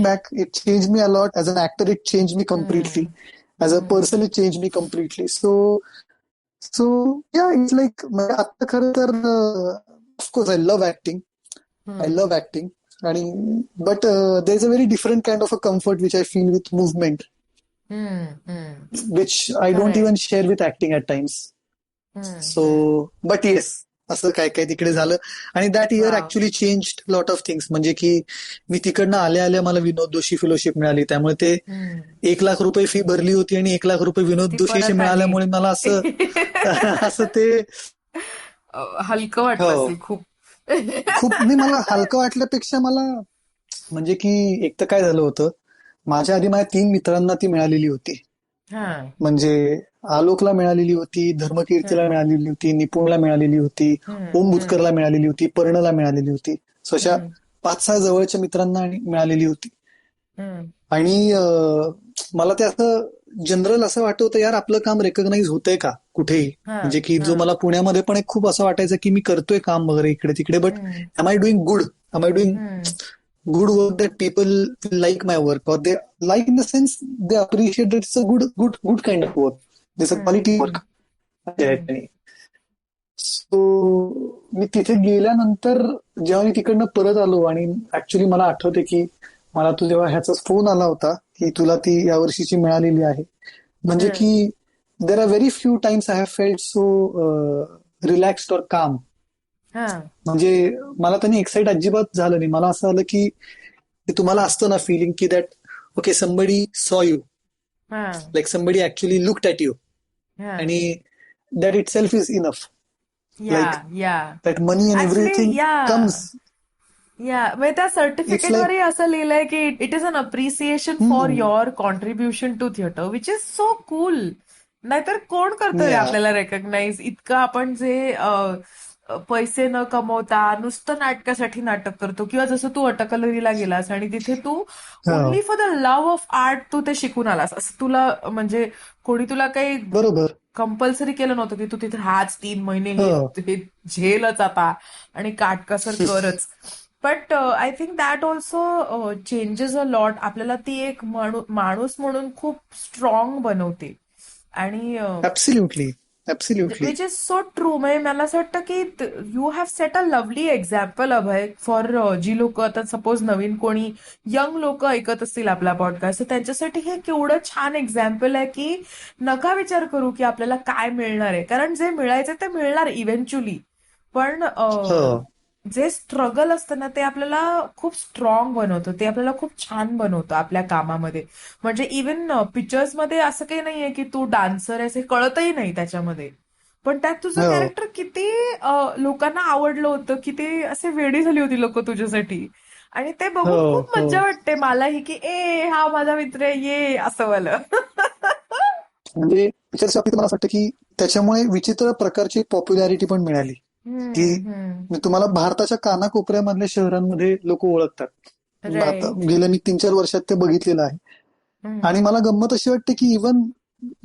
back. It changed me a lot. As an actor, it changed me completely. हम्म, As a हम्म, person, it changed me completely. So yeah, it's like आता खरं तर of course I love acting. I हम्म, love acting. आणि but there's a very different kind of a comfort which I feel with movement, हम्म, हम्म. which I don't खरंय. even share with acting at times. हम्म, हम्म. So but yes, असं काय काय तिकडे झालं. आणि that year wow. Actually changed lot of things. म्हणजे की मी तिकडनं आल्या आल्या मला विनोद जोशी फेलोशिप मिळाली, त्यामुळे ते हम्म. 1 लाख रुपये फी भरली होती आणि 1 लाख रुपये विनोद ती जोशीचे परत आली. मिळाल्यामुळे मला असं असं ते हलकं वाटलं हो, असेल खूप. खूप नाही, मला हलकं वाटल्यापेक्षा मला म्हणजे की एक तर काय झालं होतं, माझ्या आधी माझ्या 3 मित्रांना ती मिळालेली होती. हा. म्हणजे आलोकला मिळालेली होती, धर्मकीर्तीला हम्म, मिळालेली होती, निपुणला मिळालेली होती, हम्म, ओम हम्म, भूतकरला मिळालेली होती, पर्णला मिळालेली होती. सो अशा हम्म, 5-6 जवळच्या मित्रांना मिळालेली होती. हम्म. आणि मला ते असं जनरल असं वाटत होतं, यार आपलं काम रेकग्नाइज होतंय का कुठेही. हा, म्हणजे की हा. जो मला पुण्यामध्ये पण एक खूप असं वाटायचं की मी करतोय काम वगैरे इकडे तिकडे, but hmm, am I doing good, am I doing hmm, good work that people will like my work, or they like in the sense they appreciate that it's a good kind of work, there's a हम्म, quality work. हम्म, हम्म, so मी तिथे गेल्यानंतर जेव्हा मी तिकडनं परत आलो, आणि ऍक्च्युली मला आठवते की मला तू जेव्हा ह्याचा फोन आला होता की तुला ती या वर्षीची मिळालेली आहे, म्हणजे हम्म. की there are very few times I have felt so relaxed और काम. हा, म्हणजे मला त्यांनी एक्साइट अजिबात झालं नाही. मला असं आलं की ते तुम्हाला असतं ना फिलिंग की दॅट ओके समबडी सॉ यू, हा, like somebody actually looked at you. हा. आणि that it self is enough. या, लाईक या. That money and actually everything या, कम्स. या म्हणजे त्या इट्स सर्टिफिकेट लाईक वरही असं लिहिलंय की it is an appreciation for your contribution to theatre, which is so cool. नाहीतर कोण करतं रे या आपल्याला रेकग्नाइज इतकं आपण जे पैसे न कमवता नुसतं नाटकासाठी नाटक करतो, किंवा जसं तू अटकलरीला गेलास आणि तिथे तू only for the love of art तू ते शिकून आलास, असं तुला म्हणजे कोणी तुला काही बरोबर. कंपल्सरी केलं नव्हतं की तू तिथे हाच 3 महिने हो हे झेलच आता आणि काटकसर करच. But I think that also changes a lot. आपल्याला ती एक माणूस म्हणून खूप स्ट्रॉंग बनवते. आणि absolutely, absolutely. Which is so true. म्हणजे मला असं वाटतं की you have set a lovely example Abhay for जी लोक आता सपोज नवीन कोणी यंग लोक ऐकत असतील आपला पॉडकास्ट, तर त्यांच्यासाठी हे केवढं छान एक्झाम्पल आहे की नका विचार करू की आपल्याला काय मिळणार आहे, कारण जे मिळायचं ते मिळणार इव्हेंच्युअली. पण हो जे स्ट्रगल असतं ना ते आपल्याला खूप स्ट्रॉंग बनवतं, ते आपल्याला खूप छान बनवतं आपल्या कामामध्ये. म्हणजे इव्हन पिक्चर्समध्ये असं काही नाहीये की तू डान्सर आहेस हे कळतही नाही त्याच्यामध्ये, पण त्यात तुझं हो कॅरेक्टर किती लोकांना आवडलं होतं, किती असे वेडी झाली होती लोक तुझ्यासाठी. आणि ते हो बघून खूप हो. मज्जा वाटते मलाही की ए हा माझा मित्र आहे ये असं वालं. म्हणजे पिक्चरच्या बाबतीत मला असं वाटतं की त्याच्यामुळे विचित्र प्रकारची पॉप्युलॅरिटी पण मिळाली. की हम्म, हम्म. मी तुम्हाला भारताच्या कानाकोपऱ्यामधल्या शहरांमध्ये लोक ओळखतात. आता राईट. गेल्या मी 3-4 वर्षात ते बघितलेलं आहे. हम्म, आणि मला गंमत अशी वाटते की इव्हन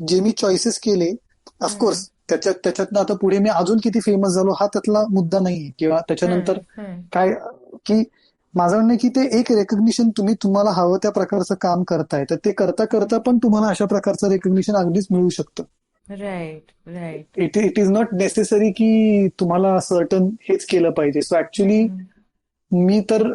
जे मी चॉईसेस केले, हम्म, ऑफकोर्स त्याच्यातनं आता पुढे मी अजून किती फेमस झालो हा त्यातला मुद्दा नाहीये, किंवा त्याच्यानंतर हम्म, हम्म, काय की माझं म्हणणं आहे की ते एक रेकग्निशन तुम्ही तुम्हाला हवं त्या प्रकारचं काम करताय तर ते करता करता पण तुम्हाला अशा प्रकारचं रेकग्निशन अगदीच मिळू शकतं. Right right. It is not necessary की तुम्हाला सर्टन हेच केलं पाहिजे. सो ऍक्च्युली मी तर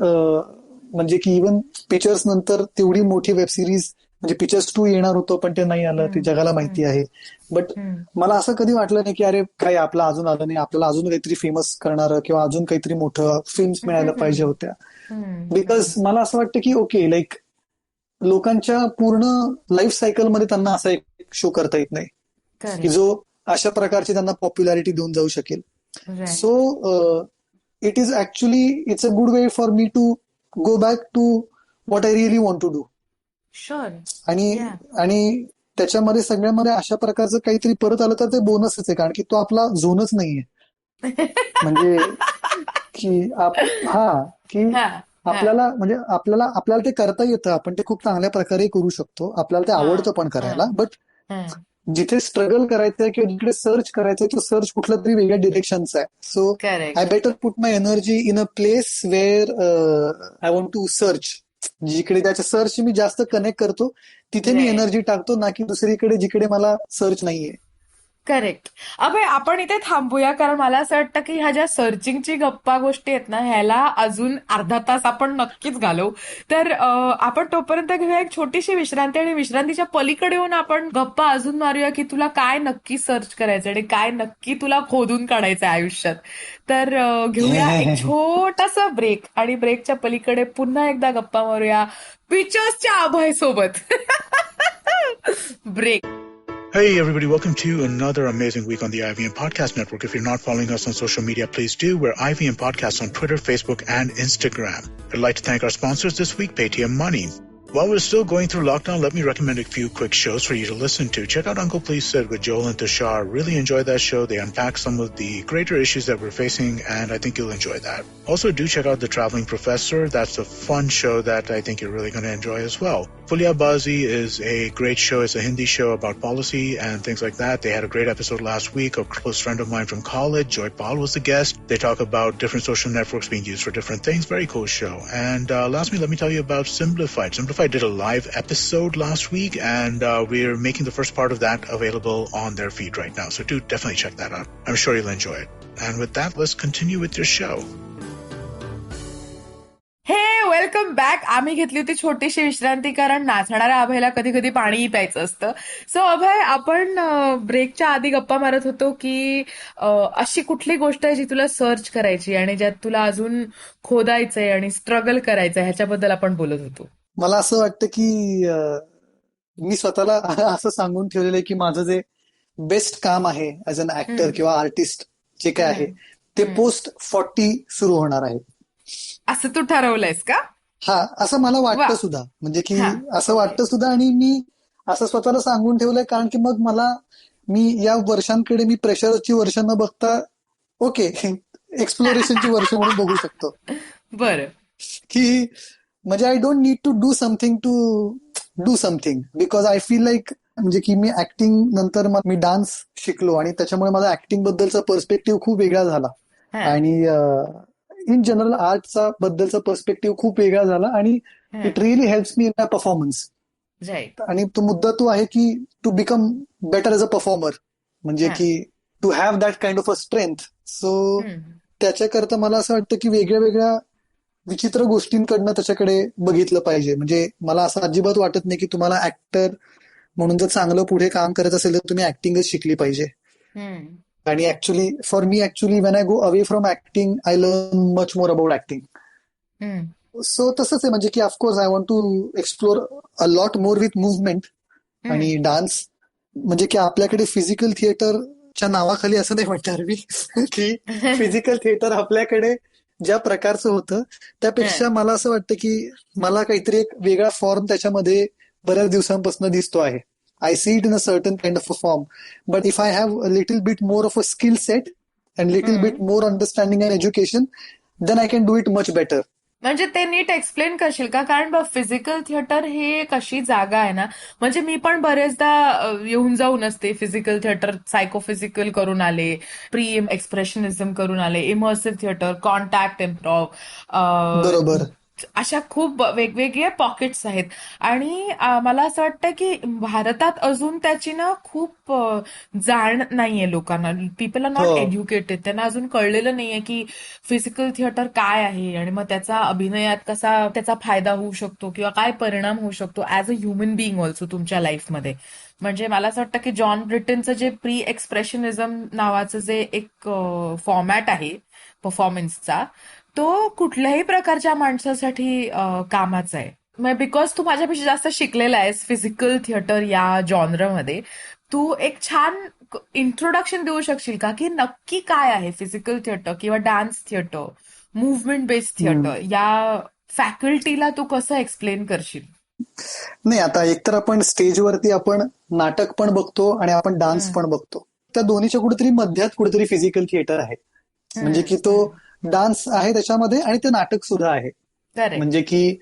म्हणजे की इवन पिक्चर्स नंतर तेवढी मोठी वेब सिरीज म्हणजे पिक्चर्स 2 येणार होतं पण ते नाही आलं, ते जगाला माहिती आहे. बट मला असं कधी वाटलं नाही की अरे काय आपलं अजून आलं नाही, आपल्याला अजून काहीतरी फेमस करणारं किंवा अजून काहीतरी मोठं फिल्म्स मिळायला पाहिजे होत्या. बिकॉज मला असं वाटतं की ओके लाईक लोकांच्या पूर्ण लाईफ सायकलमध्ये त्यांना असा एक शो करता येत नाही की करेक्ट. जो अशा प्रकारची त्यांना पॉप्युलॅरिटी देऊन जाऊ शकेल. Right. So it is actually it's a good way for me to go back to what I really want to do. Sure. आणि आणि त्याच्यामध्ये सगळ्यामध्ये अशा प्रकारचं काहीतरी परत आलं तर ते बोनसच आहे कारण की तो आपला झोनच नाहीये. म्हणजे की की आपल्याला म्हणजे आपल्याला ते करता येतं, आपण ते खूप चांगल्या प्रकारे करू शकतो, आपल्याला ते आवडतं पण करायला. बट जिथे स्ट्रगल करायचंय किंवा जिकडे सर्च करायचंय तो सर्च कुठल्या तरी वेगळ्या डिरेक्शनचा आहे. So I better put my energy in a place where I want to search. जिकडे त्याच्या सर्च मी जास्त कनेक्ट करतो तिथे मी एनर्जी टाकतो, ना की दुसरीकडे जिकडे मला सर्च नाहीये. करेक्ट. अभय आपण इथे थांबूया कारण मला असं वाटतं की ह्या ज्या सर्चिंगची गप्पा गोष्टी आहेत ना ह्याला अजून अर्धा तास आपण नक्कीच घालवू. तर आपण तोपर्यंत घेऊया एक छोटीशी विश्रांती आणि विश्रांतीच्या पलीकडे येऊन आपण गप्पा अजून मारूया की तुला काय नक्की सर्च करायचं आणि काय नक्की तुला खोदून काढायचं आयुष्यात. तर घेऊया एक छोटासा ब्रेक आणि ब्रेकच्या पलीकडे पुन्हा एकदा गप्पा मारूया पिक्चर्सच्या अभय सोबत. Break. Hey everybody, welcome to another amazing week on the IVM Podcast Network. If you're not following us on social media, please do. We're IVM Podcasts on Twitter, Facebook, and Instagram. I'd like to thank our sponsors this week, Paytm Money. While we're still going through lockdown, let me recommend a few quick shows for you to listen to. Check out Uncle Please Sit with Joel and Tushar. Really enjoy that show. They unpack some of the greater issues that we're facing, and I think you'll enjoy that. Also, do check out The Traveling Professor. That's a fun show that I think you're really going to enjoy as well. Fulia Bazi is a great show. It's a Hindi show about policy and things like that. They had a great episode last week. A close friend of mine from college, Joy Paul, was the guest. They talk about different social networks being used for different things. Very cool show. And lastly, let me tell you about Simplified. Simplified did a live episode last week, and we're making the first part of that available on their feed right now. So do definitely check that out. I'm sure you'll enjoy it. And with that, let's continue with your show. Welcome back. आम्ही घेतली होती छोटीशी विश्रांती कारण नाचणाऱ्या अभयला कधी कधी पाणीही प्यायचं असतं. सो अभय आपण ब्रेकच्या आधी गप्पा मारत होतो की अशी कुठली गोष्ट आहे जी तुला सर्च करायची आणि ज्यात तुला अजून खोदायचंय आणि स्ट्रगल करायचंय ह्याच्याबद्दल आपण बोलत होतो. मला असं वाटतं की मी स्वतःला असं सांगून ठेवलेलं आहे की माझं जे बेस्ट काम आहे ऍज अन ऍक्टर किंवा आर्टिस्ट जे काय आहे ते पोस्ट 40 सुरू होणार आहे. असं तू ठरवलंयस का? हा, असं मला वाटतं सुद्धा. म्हणजे की असं वाटतं सुद्धा आणि मी असं स्वतःला सांगून ठेवलंय कारण की मग मी या वर्षांकडे मी प्रेशरची वर्ष न बघता ओके एक्सप्लोरेशनची वर्ष म्हणून बघू शकतो. बरं. की म्हणजे I don't need to do something because I feel like म्हणजे की मी ऍक्टिंग नंतर मी डान्स शिकलो आणि त्याच्यामुळे माझा ऍक्टिंग बद्दलचा पर्स्पेक्टिव्ह खूप वेगळा झाला आणि इन जनरल आर्टचा बद्दलचा पर्स्पेक्टिव्ह खूप वेगळा झाला आणि it really helps me in my performance. आणि तो मुद्दा तो आहे की to become better as a performer म्हणजे की to have that kind of a strength. So त्याच्याकरता मला असं वाटतं की वेगळ्या वेगळ्या विचित्र गोष्टींकडनं त्याच्याकडे बघितलं पाहिजे. म्हणजे मला असं अजिबात वाटत नाही की तुम्हाला ऍक्टर म्हणून जर चांगलं पुढे काम करायचं असेल तर तुम्ही ऍक्टिंगच शिकली पाहिजे. आणि actually for me when I go away from acting I learn much more about acting. So तसंच आहे म्हणजे की of course I want to explore a lot more with movement आणि डान्स. म्हणजे की आपल्याकडे फिजिकल थिएटरच्या नावाखाली असं नाही म्हणणार मी की फिजिकल थिएटर आपल्याकडे ज्या प्रकारचं होतं त्यापेक्षा मला असं वाटतं की मला काहीतरी एक वेगळा फॉर्म त्याच्यामध्ये बऱ्याच दिवसांपासून दिसतो आहे. I see it in a certain kind of a form. But if I have a little bit more of a skill set and little bit more understanding and education, then I can do it much better. म्हणजे ते नीट explain करशील का? कारण physical theatre ही एक अशी जागा आहे ना, म्हणजे मी पण बरेचदा येऊन जाऊन असते. फिजिकल थिएटर सायकोफिजिकल करून आले, प्री एक्सप्रेशनिझम करून आले, इमर्सिव्ह थिएटर, कॉन्टॅक्ट इम्प्रोव्ह, बरोबर. अशा खूप वेगवेगळे पॉकेट्स आहेत. आणि मला असं वाटतं की भारतात अजून त्याची ना खूप जाण नाहीये लोकांना. पीपल आर हो. Not educated. त्यांना अजून कळलेलं नाहीये की फिजिकल थिएटर काय आहे आणि मग त्याचा अभिनयात कसा त्याचा फायदा होऊ शकतो किंवा काय परिणाम होऊ शकतो as a human being also तुमच्या लाईफमध्ये. म्हणजे मला असं वाटतं की जॉन ब्रिटनचं जे प्री एक्सप्रेशनिझम नावाचं जे एक फॉर्मॅट आहे परफॉर्मन्सचा, तो कुठल्याही प्रकारच्या माणसासाठी कामाचा आहे. मग बिकॉज तू माझ्यापेक्षा जास्त शिकलेला आहेस फिजिकल थिएटर या जॉनरमध्ये, तू एक छान इंट्रोडक्शन देऊ शकशील का की नक्की काय आहे फिजिकल थिएटर किंवा डान्स थिएटर, मुव्हमेंट बेस्ड हम्म. थिएटर या फॅकल्टीला तू कसं एक्सप्लेन करशील? नाही, आता एकतर आपण स्टेजवरती आपण नाटक पण बघतो आणि आपण डान्स हम्म, पण बघतो. त्या दोन्हीच्या कुठेतरी मध्यात कुठेतरी फिजिकल थिएटर आहे. म्हणजे की तो हम्म. डान्स आहे त्याच्यामध्ये आणि ते नाटक सुद्धा आहे. करेक्ट. म्हणजे की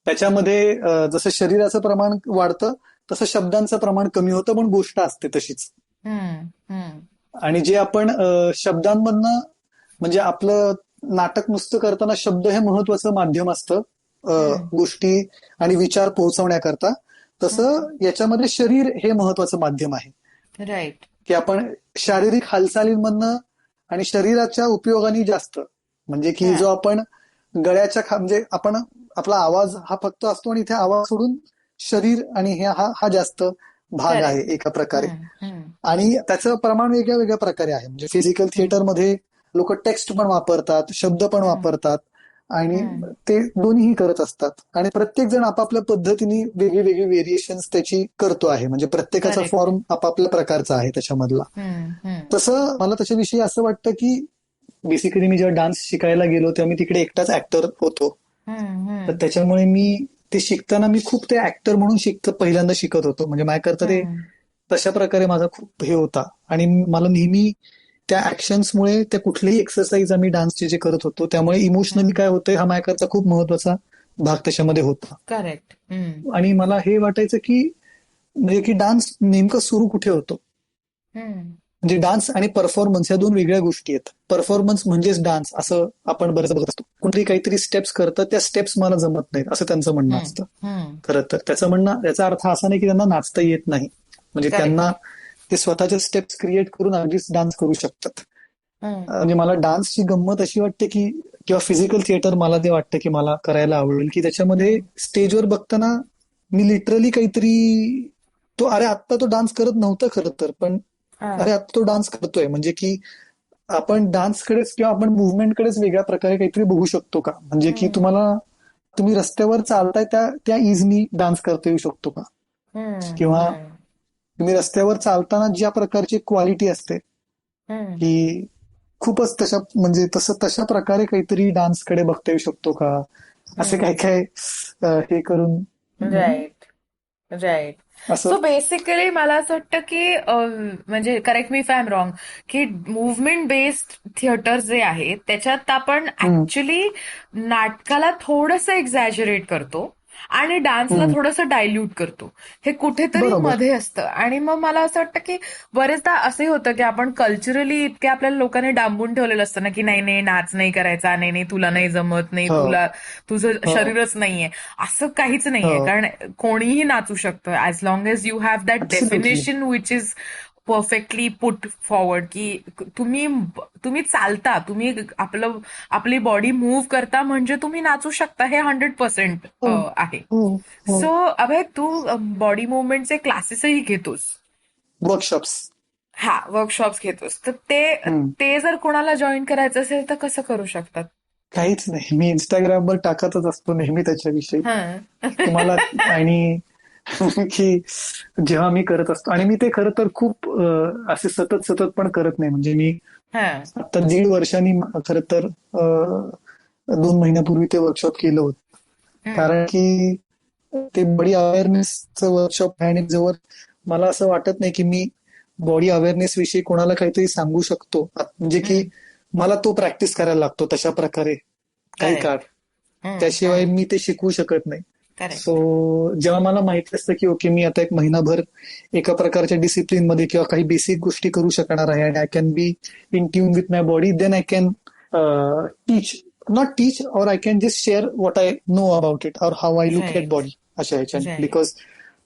त्याच्यामध्ये जसं शरीराचं प्रमाण वाढतं तसं शब्दांचं प्रमाण कमी होतं, पण गोष्ट असते तशीच. हम्म, हम्म, आणि जे आपण शब्दांमधनं म्हणजे आपलं नाटक नुसतं करताना शब्द हे महत्वाचं माध्यम असतं हम्म, गोष्टी आणि विचार पोहोचवण्याकरता, तसं याच्यामध्ये शरीर हे महत्वाचं माध्यम आहे. राईट. की आपण शारीरिक हालचालींमधनं आणि शरीराच्या उपयोगाने जास्त, म्हणजे की जो आपण गळ्याच्या म्हणजे आपण आपला आवाज हा फक्त असतो आणि इथे आवाज सोडून शरीर आणि हा जास्त भाग आहे करेक्ट. एका प्रकारे. हम्म, हम्म, आणि त्याचं प्रमाण वेगळ्या वेगळ्या प्रकारे आहे. म्हणजे फिजिकल हम्म, थिएटरमध्ये लोक टेक्स्ट पण वापरतात, शब्द पण हम्म, वापरतात आणि हम्म, ते दोन्हीही करत असतात. आणि प्रत्येक जण आपापल्या पद्धतीने वेगळी वेगळी व्हेरिएशन्स त्याची करतो आहे. म्हणजे प्रत्येकाचा करेक्ट. फॉर्म आपापल्या प्रकारचा आहे त्याच्यामधला. हम्म, हम्म, तसं मला त्याच्याविषयी असं वाटतं की बेसिकली मी जेव्हा डान्स शिकायला गेलो तेव्हा मी तिकडे एकटाच ऍक्टर होतो. हम्म, तर हम्म, त्याच्यामुळे मी ते शिकताना मी खूप ते ऍक्टर म्हणून पहिल्यांदा शिकत होतो. म्हणजे माझ्याकरता ते हम्म, तशा प्रकारे माझा खूप हे होता. आणि मला नेहमी त्या ऍक्शन्समुळे त्या कुठलीही एक्सरसाइज आम्ही डान्सचे जे करत होतो त्यामुळे इमोशनली काय होतंय हा माझ्याकरता खूप महत्वाचा भाग त्याच्यामध्ये होता. करेक्ट. हम्म, आणि मला हे वाटायचं की म्हणजे की डान्स नेमकं सुरू कुठे होतो. हम्म, म्हणजे डान्स आणि परफॉर्मन्स या दोन वेगळ्या गोष्टी आहेत. परफॉर्मन्स म्हणजेच डान्स असं आपण बरंच बघत असतो. कोणतरी काहीतरी स्टेप्स करतं, त्या स्टेप्स मला जमत नाहीत असं त्यांचं म्हणणं हम्म, असतं. हम्म, खरं तर त्याचं म्हणणं याचा अर्थ असा नाही की त्यांना नाचता येत नाही. म्हणजे त्यांना करेक्ट. ते स्वतःच्या स्टेप्स क्रिएट करून अगदीच डान्स करू शकतात. हम्म, म्हणजे मला डान्सची गंमत अशी वाटते की किंवा फिजिकल थिएटर मला ते वाटतं की मला करायला आवडेल की त्याच्यामध्ये हम्म, स्टेजवर बघताना मी लिटरली काहीतरी तो अरे आत्ता तो डान्स करत नव्हता खरं तर, पण हा, अरे आता तो डान्स करतोय. म्हणजे की आपण डान्सकडेच किंवा आपण मुव्हमेंटकडेच वेगळ्या प्रकारे काहीतरी बघू शकतो का. म्हणजे की हम्म, तुम्ही रस्त्यावर चालताय त्या इझनी डान्स करता येऊ शकतो का. हम्म, किंवा हम्म, तुम्ही रस्त्यावर चालताना ज्या प्रकारची क्वालिटी असते हम्म, की खूपच तशा प्रकारे काहीतरी डान्सकडे बघता येऊ शकतो का. असे काय हम्म. काय हे करून राईट. राईट. असं. सो बेसिकली मला असं वाटतं की म्हणजे correct me if I am wrong, की मुव्हमेंट बेस्ड थिएटर जे आहे त्याच्यात आपण हम्म, ऍक्च्युली नाटकाला थोडंसं एक्झॅजरेट करतो आणि डान्सला हम्म, थोडंसं डायल्यूट करतो. हे कुठेतरी बरोबर. मध्ये असतं. आणि मग मला असं वाटतं की बरेचदा असंही होतं की आपण कल्चरली इतके आपल्याला लोकांनी डांबून ठेवलेलं असतं ना की नाही नाही नाच नाही करायचा, नाही नाही तुला नाही जमत, नाही हो, तुला तुझं हो, शरीरच नाहीये. असं काहीच नाहीये. हो. कारण कोणीही नाचू शकतं as long as you have that absolutely. Definition which is perfectly put forward, की तुम्ही तुम्ही चालता, तुम्ही आपली बॉडी मूव्ह करता म्हणजे तुम्ही नाचू शकता. हे 100% हो, आहे. हो, हो. सो अभय, तू बॉडी मुवमेंटचे क्लासेसही घेतोस. वर्कशॉप्स. हा, वर्कशॉप्स घेतोस. तर ते ते जर कोणाला जॉईन करायचं असेल तर कसं करू शकतात? काहीच नाही. मी इंस्टाग्रामवर टाकतच असतो नेहमी त्याच्याविषयी हा. की तुम्हाला आणि की जेव्हा मी करत असतो आणि मी ते खरं तर खूप असे सतत सतत पण करत नाही. म्हणजे मी हा. आता 1.5 वर्षांनी खरं तर 2 महिन्यापूर्वी ते वर्कशॉप केलं होतं. हम्म. कारण की ते बॉडी अवेअरनेसचं वर्कशॉप आहे आणि जवळ मला असं वाटत नाही की मी बॉडी अवेअरनेस विषयी कोणाला काहीतरी सांगू शकतो. म्हणजे की हम्म. मला तो प्रॅक्टिस करायला लागतो तशा प्रकारे काही काळ. करेक्ट. हम्म. त्याशिवाय हम्म. मी ते शिकवू शकत नाही. So correct. जेव्हा मला माहिती असतं की ओके मी आता एक महिनाभर एका प्रकारच्या डिसिप्लिन मध्ये किंवा काही बेसिक गोष्टी करू शकणार आहे आणि I can be in tune with my body, then I can teach not teach और I can just share what I know about it और how I look at right. Body अशा ह्याच्याने. राईट. बिकॉज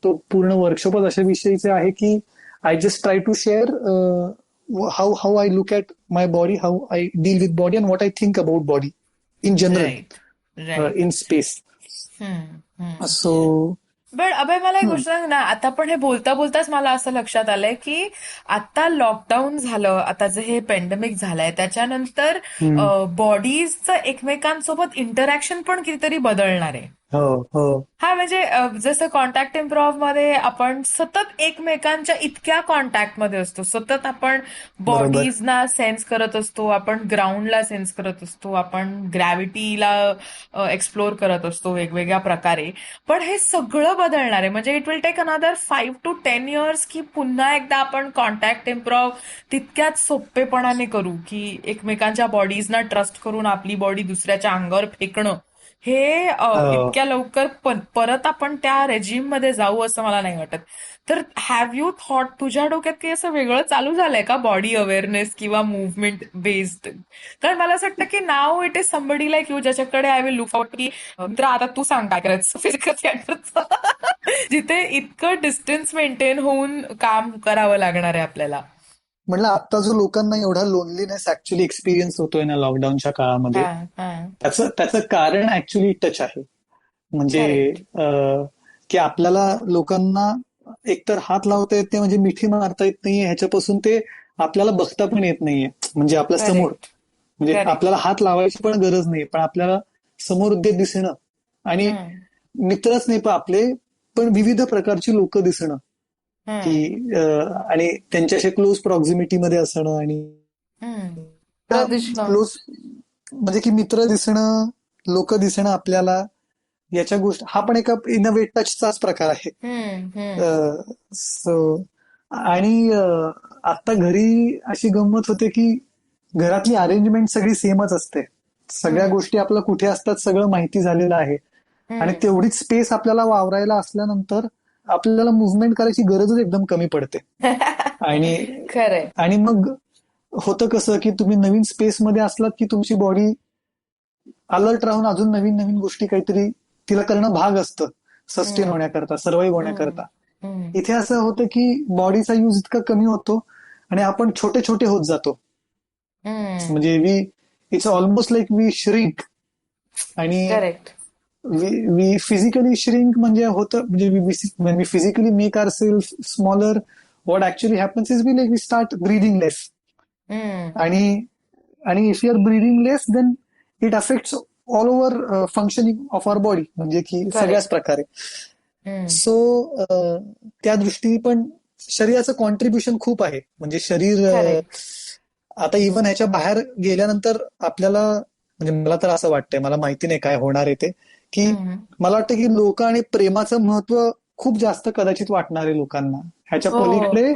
तो पूर्ण वर्कशॉपच अशा विषयीचे आहे की I just try to share how how I look at my body, how I deal with body and what I think about body in general right. Right. In space. So पण अभय मला एक गोष्ट सांग ना, आता पण हे बोलता बोलताच मला असं लक्षात आलंय की आता लॉकडाऊन झालं, आता जे हे पेंडेमिक झालंय त्याच्यानंतर बॉडीजचं एकमेकांसोबत इंटरॅक्शन पण कितीतरी बदलणार आहे. हो हो हा म्हणजे जसं कॉन्टॅक्ट इम्प्रोव्ह मध्ये आपण सतत एकमेकांच्या इतक्या कॉन्टॅक्टमध्ये असतो, सतत आपण बॉडीजना सेन्स करत असतो, आपण ग्राउंडला सेन्स करत असतो, आपण ग्रॅव्हिटीला एक्सप्लोर करत असतो वेगवेगळ्या प्रकारे. पण हे सगळं बदलणार आहे, म्हणजे it will take another 5 to 10 years की पुन्हा एकदा आपण कॉन्टॅक्ट इम्प्रोव्ह तितक्याच सोपेपणाने करू, की एकमेकांच्या बॉडीजना ट्रस्ट करून आपली बॉडी दुसऱ्याच्या अंगावर फेकणं हे इतक्या लवकर परत आपण त्या रेजिम मध्ये जाऊ असं मला नाही वाटत. तर हॅव यू थॉट, तुझ्या डोक्यात काही असं वेगळं चालू झालंय का बॉडी अवेअरनेस किंवा मुव्हमेंट बेस्ड? कारण मला असं वाटतं की now it is somebody like you ज्याच्याकडे आय विल लुक आउट की मित्र आता तू सांग काय करायचं फिजिकल थिएटरचं जिथे इतकं डिस्टन्स मेंटेन होऊन काम करावं लागणार आहे आपल्याला. म्हटलं आता जो लोकांना एवढा लोनलीनेस ऍक्च्युली एक्सपिरियन्स होतोय ना लॉकडाऊनच्या काळामध्ये, त्याचं कारण ऍक्च्युली टच आहे. म्हणजे की आपल्याला लोकांना एकतर हात लावता येत नाही, म्हणजे मिठी मारता येत नाहीये, ह्याच्यापासून ते आपल्याला बघता पण येत नाहीये, म्हणजे आपल्या समोर, म्हणजे आपल्याला हात लावायची पण गरज नाही, पण आपल्याला समोर ते दिसणं आणि मित्रच नाही पण आपले पण विविध प्रकारची लोक दिसणं की आणि त्यांच्याशी क्लोज प्रॉक्झिमिटी मध्ये असणं आणि क्लोज म्हणजे की मित्र दिसणं, लोक दिसणं आपल्याला, याच्या गोष्टी हा पण एका इन अ वे टचचाच प्रकार आहे. सो आणि आता घरी अशी गंमत होते की घरातली अरेंजमेंट सगळी सेमच असते, सगळ्या गोष्टी आपल्या कुठे असतात सगळं माहिती झालेलं आहे आणि तेवढीच स्पेस आपल्याला वावरायला असल्यानंतर आपल्याला मुव्हमेंट करायची गरजच एकदम कमी पडते. आणि मग होतं कसं की तुम्ही नवीन स्पेस मध्ये असलात की तुमची बॉडी अलर्ट राहून अजून नवीन नवीन गोष्टी काहीतरी तिला करणं भाग असतं सस्टेन होण्याकरता, सर्व्हाइव्ह होण्याकरता. इथे असं होतं की बॉडीचा यूज इतका कमी होतो आणि आपण छोटे छोटे होत जातो, म्हणजे it's almost like we shrink आणि वी फिजिकली श्रिंक म्हणजे होतं, म्हणजे we physically make our self smaller, what actually happens is we start breathing less आणि if you are breathing less then it affects all over functioning of our body, म्हणजे की सगळ्याच प्रकारे. So त्या दृष्टीने पण शरीराचं कॉन्ट्रीब्युशन खूप आहे, म्हणजे शरीर आता इव्हन ह्याच्या बाहेर गेल्यानंतर आपल्याला, म्हणजे मला तर असं वाटतंय, मला माहिती नाही काय होणार आहे ते, की मला वाटतं की लोक आणि प्रेमाचं महत्व खूप जास्त कदाचित वाटणार आहे लोकांना. ह्याच्या पलीकडे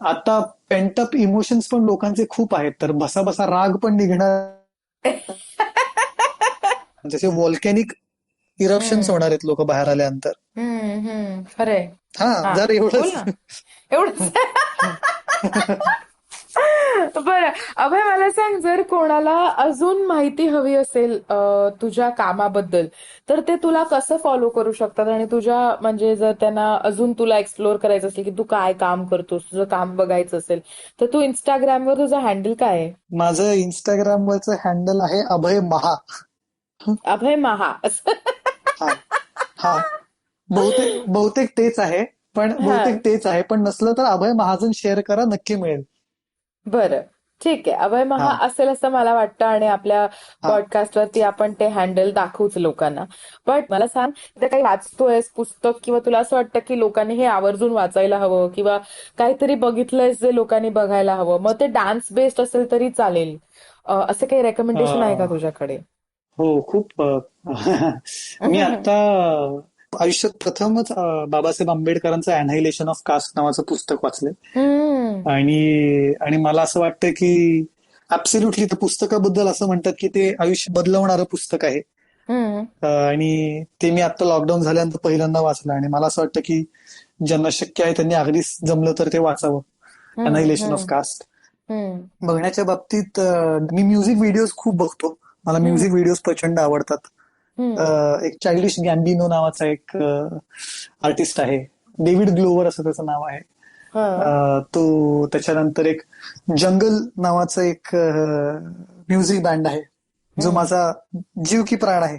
आता पेंटअप इमोशन्स पण लोकांचे खूप आहेत, तर बसा राग पण निघणार, जसे व्हॉल्कॅनिक इरप्शन्स होणार आहेत लोक बाहेर आल्यानंतर. खरंय. हा जर एवढंच बरं अभय, मला सांग, जर कोणाला अजून माहिती हवी असेल तुझ्या कामाबद्दल तर ते तुला कसं फॉलो करू शकतात? आणि तुझ्या म्हणजे जर त्यांना अजून तुला एक्सप्लोर करायचं असेल की तू काय काम करतोस, तुझं काम बघायचं असेल तर तू इंस्टाग्रामवर तुझं हँडल काय आहे? माझं इंस्टाग्रामवरचं हँडल आहे अभय महा. अभय महा. हा बहुतेक तेच आहे, पण नसलं तर अभय महाजन शेअर करा, नक्की मिळेल. बरं ठीक आहे, अभय महा असेल असं मला वाटतं आणि आपल्या पॉडकास्टवरती आपण ते हँडल दाखवूच लोकांना. पण मला सांग, ते काही वाचतोयस पुस्तक किंवा तुला असं वाटतं की लोकांनी हे आवर्जून वाचायला हवं किंवा काहीतरी बघितलंयस जे लोकांनी बघायला हवं, मग ते डान्स बेस्ड असेल तरी चालेल, असं काही रेकमेंडेशन आहे का तुझ्याकडे? हो, खूप. मी आता आयुष्यात प्रथमच बाबासाहेब आंबेडकरांचं अॅनायलेशन ऑफ कास्ट नावाचं पुस्तक वाचलंय आणि मला असं वाटतं की ऍब्सोल्युटली त्या पुस्तकाबद्दल असं म्हणतात की ते आयुष्य बदलवणारं पुस्तक आहे आणि ते मी आता लॉकडाऊन झाल्यानंतर पहिल्यांदा वाचलं आणि मला असं वाटतं की ज्यांना शक्य आहे त्यांनी अगदीच जमलं तर ते वाचावं. अॅनायलेशन ऑफ कास्ट बघण्याच्या बाबतीत मी म्युझिक व्हिडिओज खूप बघतो, मला म्युझिक व्हिडिओज प्रचंड आवडतात. एक चाइल्डिश गॅम्बिनो नावाचा एक आर्टिस्ट आहे, डेव्हिड ग्लोवर असं त्याचं नाव आहे. तो त्याच्यानंतर एक जंगल नावाचं एक म्युझिक बँड आहे जो माझा जीव की प्राण आहे.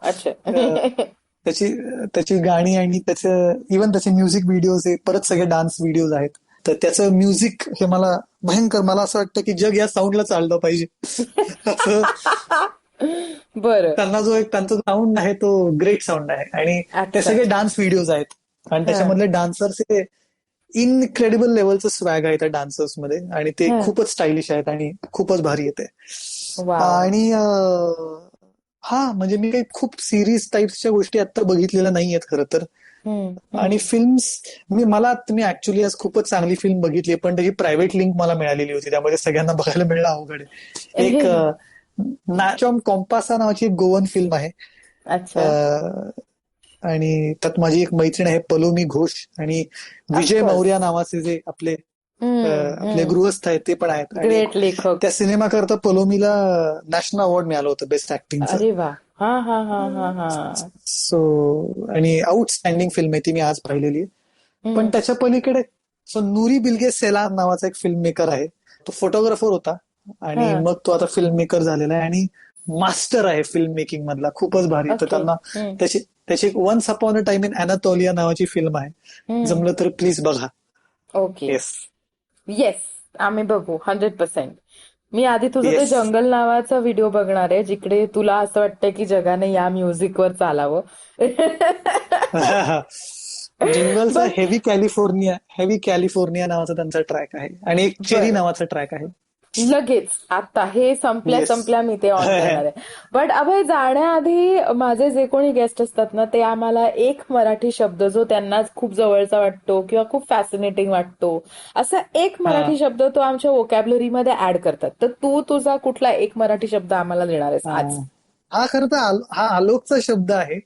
अच्छा. त्याची त्याची गाणी आणि त्याचं इव्हन त्याचे म्युझिक व्हिडिओज परत सगळे डान्स व्हिडिओज आहेत. तर त्याचं म्युझिक हे मला भयंकर, मला असं वाटतं की जग या साऊंडला चाललं पाहिजे. बरं. त्यांना जो एक त्यांचा साऊंड आहे तो ग्रेट साऊंड आहे आणि ते सगळे डान्स व्हिडिओज आहेत आणि त्याच्यामधले डान्सर्स हे इनक्रेडिबल लेवलचं स्वॅग आहे त्या डान्सर्स मध्ये आणि ते खूपच स्टायलिश आहेत आणि खूपच भारी येते. आणि म्हणजे मी काही खूप सिरीज टाईप्सच्या गोष्टी आता बघितलेल्या नाहीयेत खरं तर. आणि फिल्म्स मी ऍक्च्युली आज खूपच चांगली फिल्म बघितली पण त्याची प्रायव्हेट लिंक मला मिळालेली होती, त्यामध्ये सगळ्यांना बघायला मिळणं अवघड आहे. एक नॅचॉम कॉम्पासा नावाची एक गोवन फिल्म आहे. आणि त्यात माझी एक मैत्रीण आहे पलोमी घोष आणि विजय मौर्या नावाचे जे आपले गृहस्थ आहेत ते पण आहेत. ग्रेट लेखक. त्या सिनेमा करता पलोमीला नॅशनल अवॉर्ड मिळालं होतं बेस्ट ऍक्टिंगचं. अरे वा. सो आणि आउटस्टँडिंग फिल्म आहे ती, मी आज पाहिलेली आहे. पण त्याच्या पलीकडे नूरी बिल्गे सेलाम नावाचा एक फिल्म मेकर आहे. तो फोटोग्राफर होता आणि मग तो आता फिल्म मेकर झालेला आहे आणि मास्टर आहे फिल्म मेकिंग मधला, खूपच भारी. तर त्यांना त्याची एक once upon a time in Anatolia नावाची फिल्म आहे, जमलं तर प्लीज बघा. ओके. येस, आम्ही बघू 100%. मी आधी तुझं ते जंगल नावाचा व्हिडिओ बघणार आहे जिकडे तुला असं वाटतंय की जगाने या म्युझिकवर चालावं. जंगलचा हेवी कॅलिफोर्निया नावाचा त्यांचा ट्रॅक आहे आणि एक चेरी नावाचा ट्रॅक आहे. लगेच आता हे संपल्या मी ते ऑन करणार आहे. बट अभय, जाण्याआधी माझे जे कोणी गेस्ट असतात ना ते आम्हाला एक मराठी शब्द जो त्यांना खूप जवळचा वाटतो किंवा खूप फॅसिनेटिंग वाटतो असा एक मराठी शब्द तो आमच्या वोकॅब्युलरीमध्ये ऍड करतात. तर तू तुझा कुठला एक मराठी शब्द आम्हाला देणार आहेस आज? हा खरं तर हा आलोकचा शब्द आहे.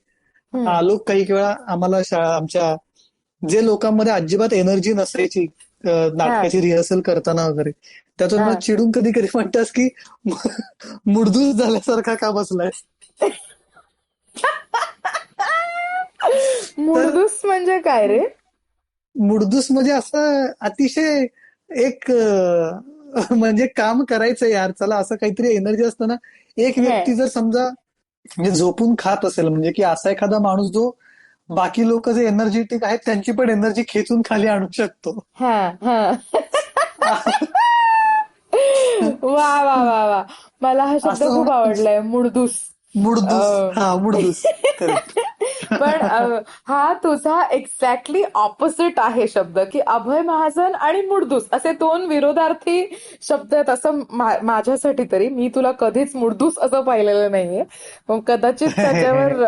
आलोक काही वेळा आम्हाला आमच्या जे लोकांमध्ये अजिबात एनर्जी नसायची नाटकाची रिहर्सल करताना वगैरे त्यातून मला चिडून कधी कधी म्हणतात की मुडदूस झाल्यासारखा का बसलाय. मुडदूस म्हणजे काय रे? मुडदूस म्हणजे असं अतिशय एक म्हणजे काम करायचं यार, चला असं काहीतरी एनर्जी असतं ना. एक व्यक्ती जर समजा म्हणजे झोपून खात असेल म्हणजे की असा एखादा माणूस जो बाकी लोक जे एनर्जेटिक आहेत त्यांची पण एनर्जी खेचून खाली आणू शकतो. वा वा वा वा, मला हा शब्द खूप आवडलाय, मुडदूस. मुडदूस. पण हा तुझा एक्झॅक्टली ऑपोजिट आहे शब्द, की अभय महाजन आणि मुडदूस असे दोन विरोधार्थी शब्द आहेत असं माझ्यासाठी तरी. मी तुला कधीच मुडदूस असं पाहिलेलं नाहीये. कदाचित त्याच्यावर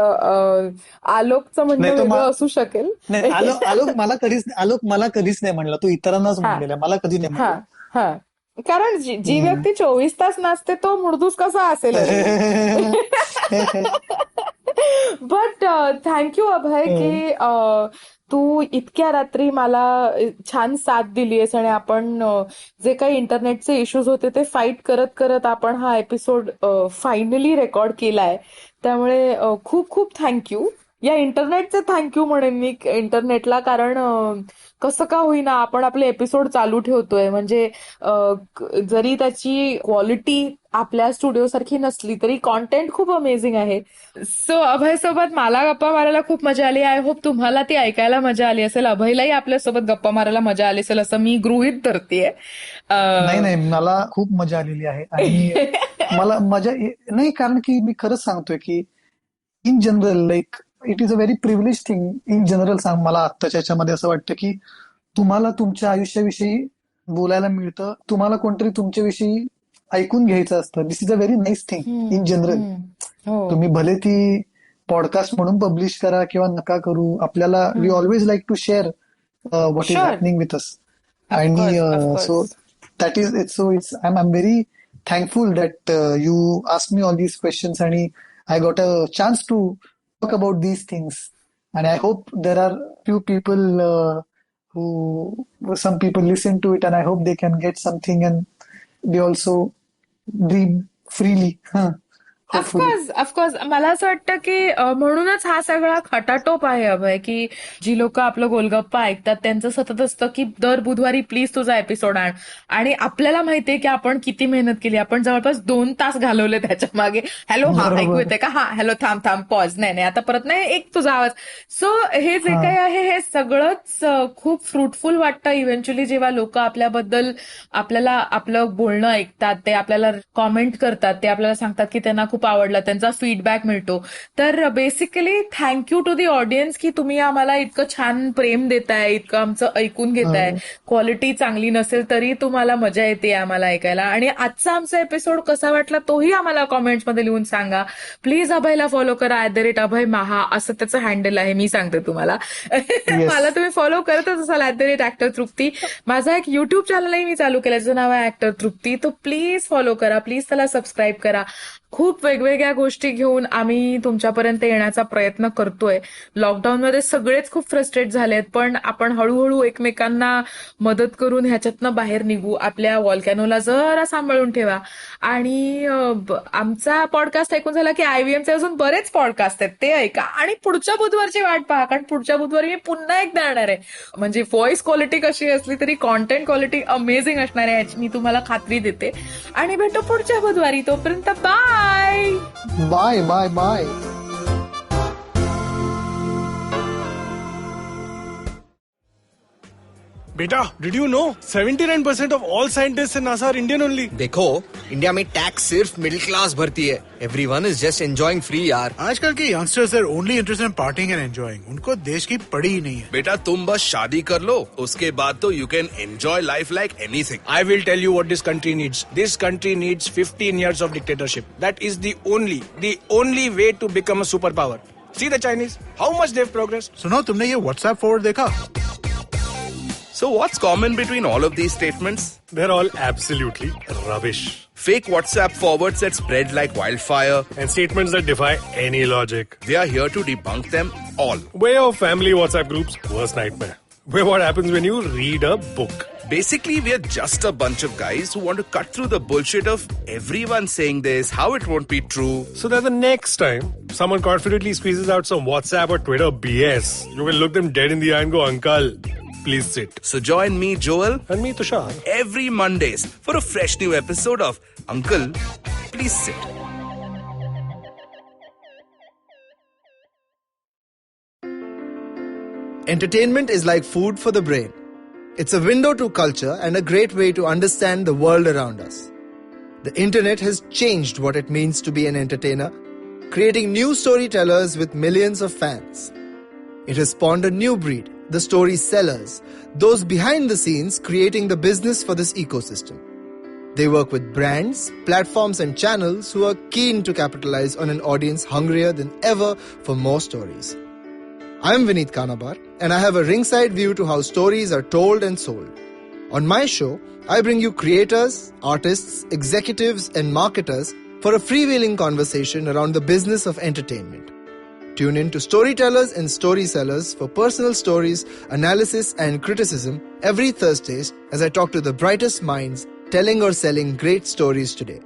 आलोकचं म्हणणं वेगळं असू शकेल. आलोक मला कधीच नाही म्हणला, तू इतरांनाच म्हणलेला, मला कधी नाही म्हणला. कारण जी व्यक्ती 24 तास नाचते तो मुडदूस कसा असेल. बट थँक्यू अभय की तू इतक्या रात्री मला छान साथ दिलीयस आणि आपण जे काही इंटरनेटचे इश्यूज होते ते फाईट करत करत आपण हा एपिसोड फायनली रेकॉर्ड केलाय. त्यामुळे खूप खूप थँक्यू. या इंटरनेटचे थँक्यू म्हणेन मी इंटरनेटला, कारण कसं का होईना आपण आपले एपिसोड चालू ठेवतोय. म्हणजे जरी त्याची क्वालिटी आपल्या स्टुडिओ सारखी नसली तरी कॉन्टेंट खूप अमेझिंग आहे. सो अभय सोबत मला गप्पा मारायला खूप मजा आली. आय होप तुम्हाला ती ऐकायला मजा आली असेल. अभयलाही आपल्यासोबत गप्पा मारायला मजा आली असेल असं मी गृहीत धरतेय. नाही, मला खूप मजा आलेली आहे आणि मला मजा नाही, कारण की मी खरंच सांगतोय की in general like it is a very privilege thing in general. मला आत्ताच्या याच्यामध्ये असं वाटतं की तुम्हाला तुमच्या आयुष्याविषयी बोलायला मिळतं, तुम्हाला कोणतरी तुमच्याविषयी ऐकून घ्यायचं असतं. This is a very nice thing in general. तुम्ही भले ती पॉडकास्ट म्हणून पब्लिश करा किंवा नका करू, आपल्याला we always like to share what is happening with us. आणि so that is it. So it's I am very thankful that you ask me all these questions आणि I got a chance to talk about these things. And I hope there are few people some people listen to it and I hope they can get something and they also breathe freely. Of course मला असं वाटतं की म्हणूनच हा सगळा खटाटोप आहे अभय, की जी लोक आपलं गोलगप्पा ऐकतात त्यांचं सतत असतं की दर बुधवारी प्लीज तुझा एपिसोड आण. आणि आपल्याला माहितीये की आपण किती मेहनत केली, आपण जवळपास 2 तास घालवले त्याच्या मागे. हॅलो, हा ऐकू येते का? हा हॅलो, थांब पॉज, नाही आता परत नाही, एक तुझा आवाज. सो हे जे काही आहे हे सगळंच खूप फ्रुटफुल वाटतं इव्हेंच्युअली, जेव्हा लोक आपल्याबद्दल आपल्याला आपलं बोलणं ऐकतात, ते आपल्याला कॉमेंट करतात, ते आपल्याला सांगतात की त्यांना खूप आवडला, त्यांचा फीडबॅक मिळतो. तर basically thank you to the audience की तुम्ही आम्हाला इतकं छान प्रेम देताय, इतकं आमचं ऐकून घेताय. क्वालिटी चांगली नसेल तरी तुम्हाला मजा येते आम्हाला ऐकायला. आणि आजचा आमचा एपिसोड कसा वाटला तोही आम्हाला कॉमेंट्समध्ये लिहून सांगा. प्लीज अभयला फॉलो करा, @अभय महा असं त्याचं हँडल आहे, मी सांगते तुम्हाला. मला तुम्ही फॉलो करतच असाल @ऍक्टर तृप्ती. माझा एक युट्यूब चॅनलही मी चालू केलं, ज्याचं नाव आहे ऍक्टर तृप्ती. तो प्लीज फॉलो करा, प्लीज त्याला सबस्क्राईब करा. खूप वेगवेगळ्या गोष्टी घेऊन आम्ही तुमच्यापर्यंत येण्याचा प्रयत्न करतोय. लॉकडाऊनमध्ये सगळेच खूप फ्रस्ट्रेट झालेत, पण आपण हळूहळू एकमेकांना मदत करून ह्याच्यातनं बाहेर निघू. आपल्या व्हॉल्कॅनोला जरा सांभाळून ठेवा. आणि आमचा पॉडकास्ट ऐकून झाला की IVMचे अजून बरेच पॉडकास्ट आहेत, ते ऐका. आणि पुढच्या बुधवारची वाट पहा, कारण पुढच्या बुधवारी मी पुन्हा एकदा येणार आहे. म्हणजे व्हॉइस क्वालिटी कशी असली तरी कॉन्टेंट क्वालिटी अमेझिंग असणार आहे, याची मी तुम्हाला खात्री देते. आणि भेटू पुढच्या बुधवारी. तोपर्यंत बाय. बेटा, did you know 79% of all scientists in NASA are Indian only? देखो, इंडिया में टैक्स सिर्फ मिडिल क्लास भरती है. Everyone is just enjoying free यार. आजकल के youngsters are only interested in partying and enjoying. उनको देश की पड़ी ही नहीं है. बेटा, तुम बस शादी कर लो, उसके बाद तो you can enjoy life like anything. I will tell you what this country needs. This country needs 15 years of dictatorship. That is the only way to become a superpower. See the Chinese, how much they've progressed. सुनो, तुमने ये WhatsApp forward देखा? So what's common between all of these statements? They're all absolutely rubbish. Fake WhatsApp forwards that spread like wildfire. And statements that defy any logic. We are here to debunk them all. Way of family WhatsApp groups, worst nightmare. Where what happens when you read a book. Basically, we are just a bunch of guys who want to cut through the bullshit of everyone saying this, how it won't be true. So that the next time someone confidently squeezes out some WhatsApp or Twitter BS, you will look them dead in the eye and go, Uncle, please sit. So join me, Joel, and me, Tushar, every Mondays for a fresh new episode of Uncle, Please Sit. Entertainment is like food for the brain. It's a window to culture and a great way to understand the world around us. The internet has changed what it means to be an entertainer, creating new storytellers with millions of fans. It has spawned a new breed, the story-sellers, those behind the scenes creating the business for this ecosystem. They work with brands, platforms and channels who are keen to capitalize on an audience hungrier than ever for more stories. I'm Vineet Kanabar, and I have a ringside view to how stories are told and sold. On my show, I bring you creators, artists, executives, and marketers for a freewheeling conversation around the business of entertainment. Tune in to Storytellers and Storysellers for personal stories, analysis, and criticism every Thursdays as I talk to the brightest minds telling or selling great stories today.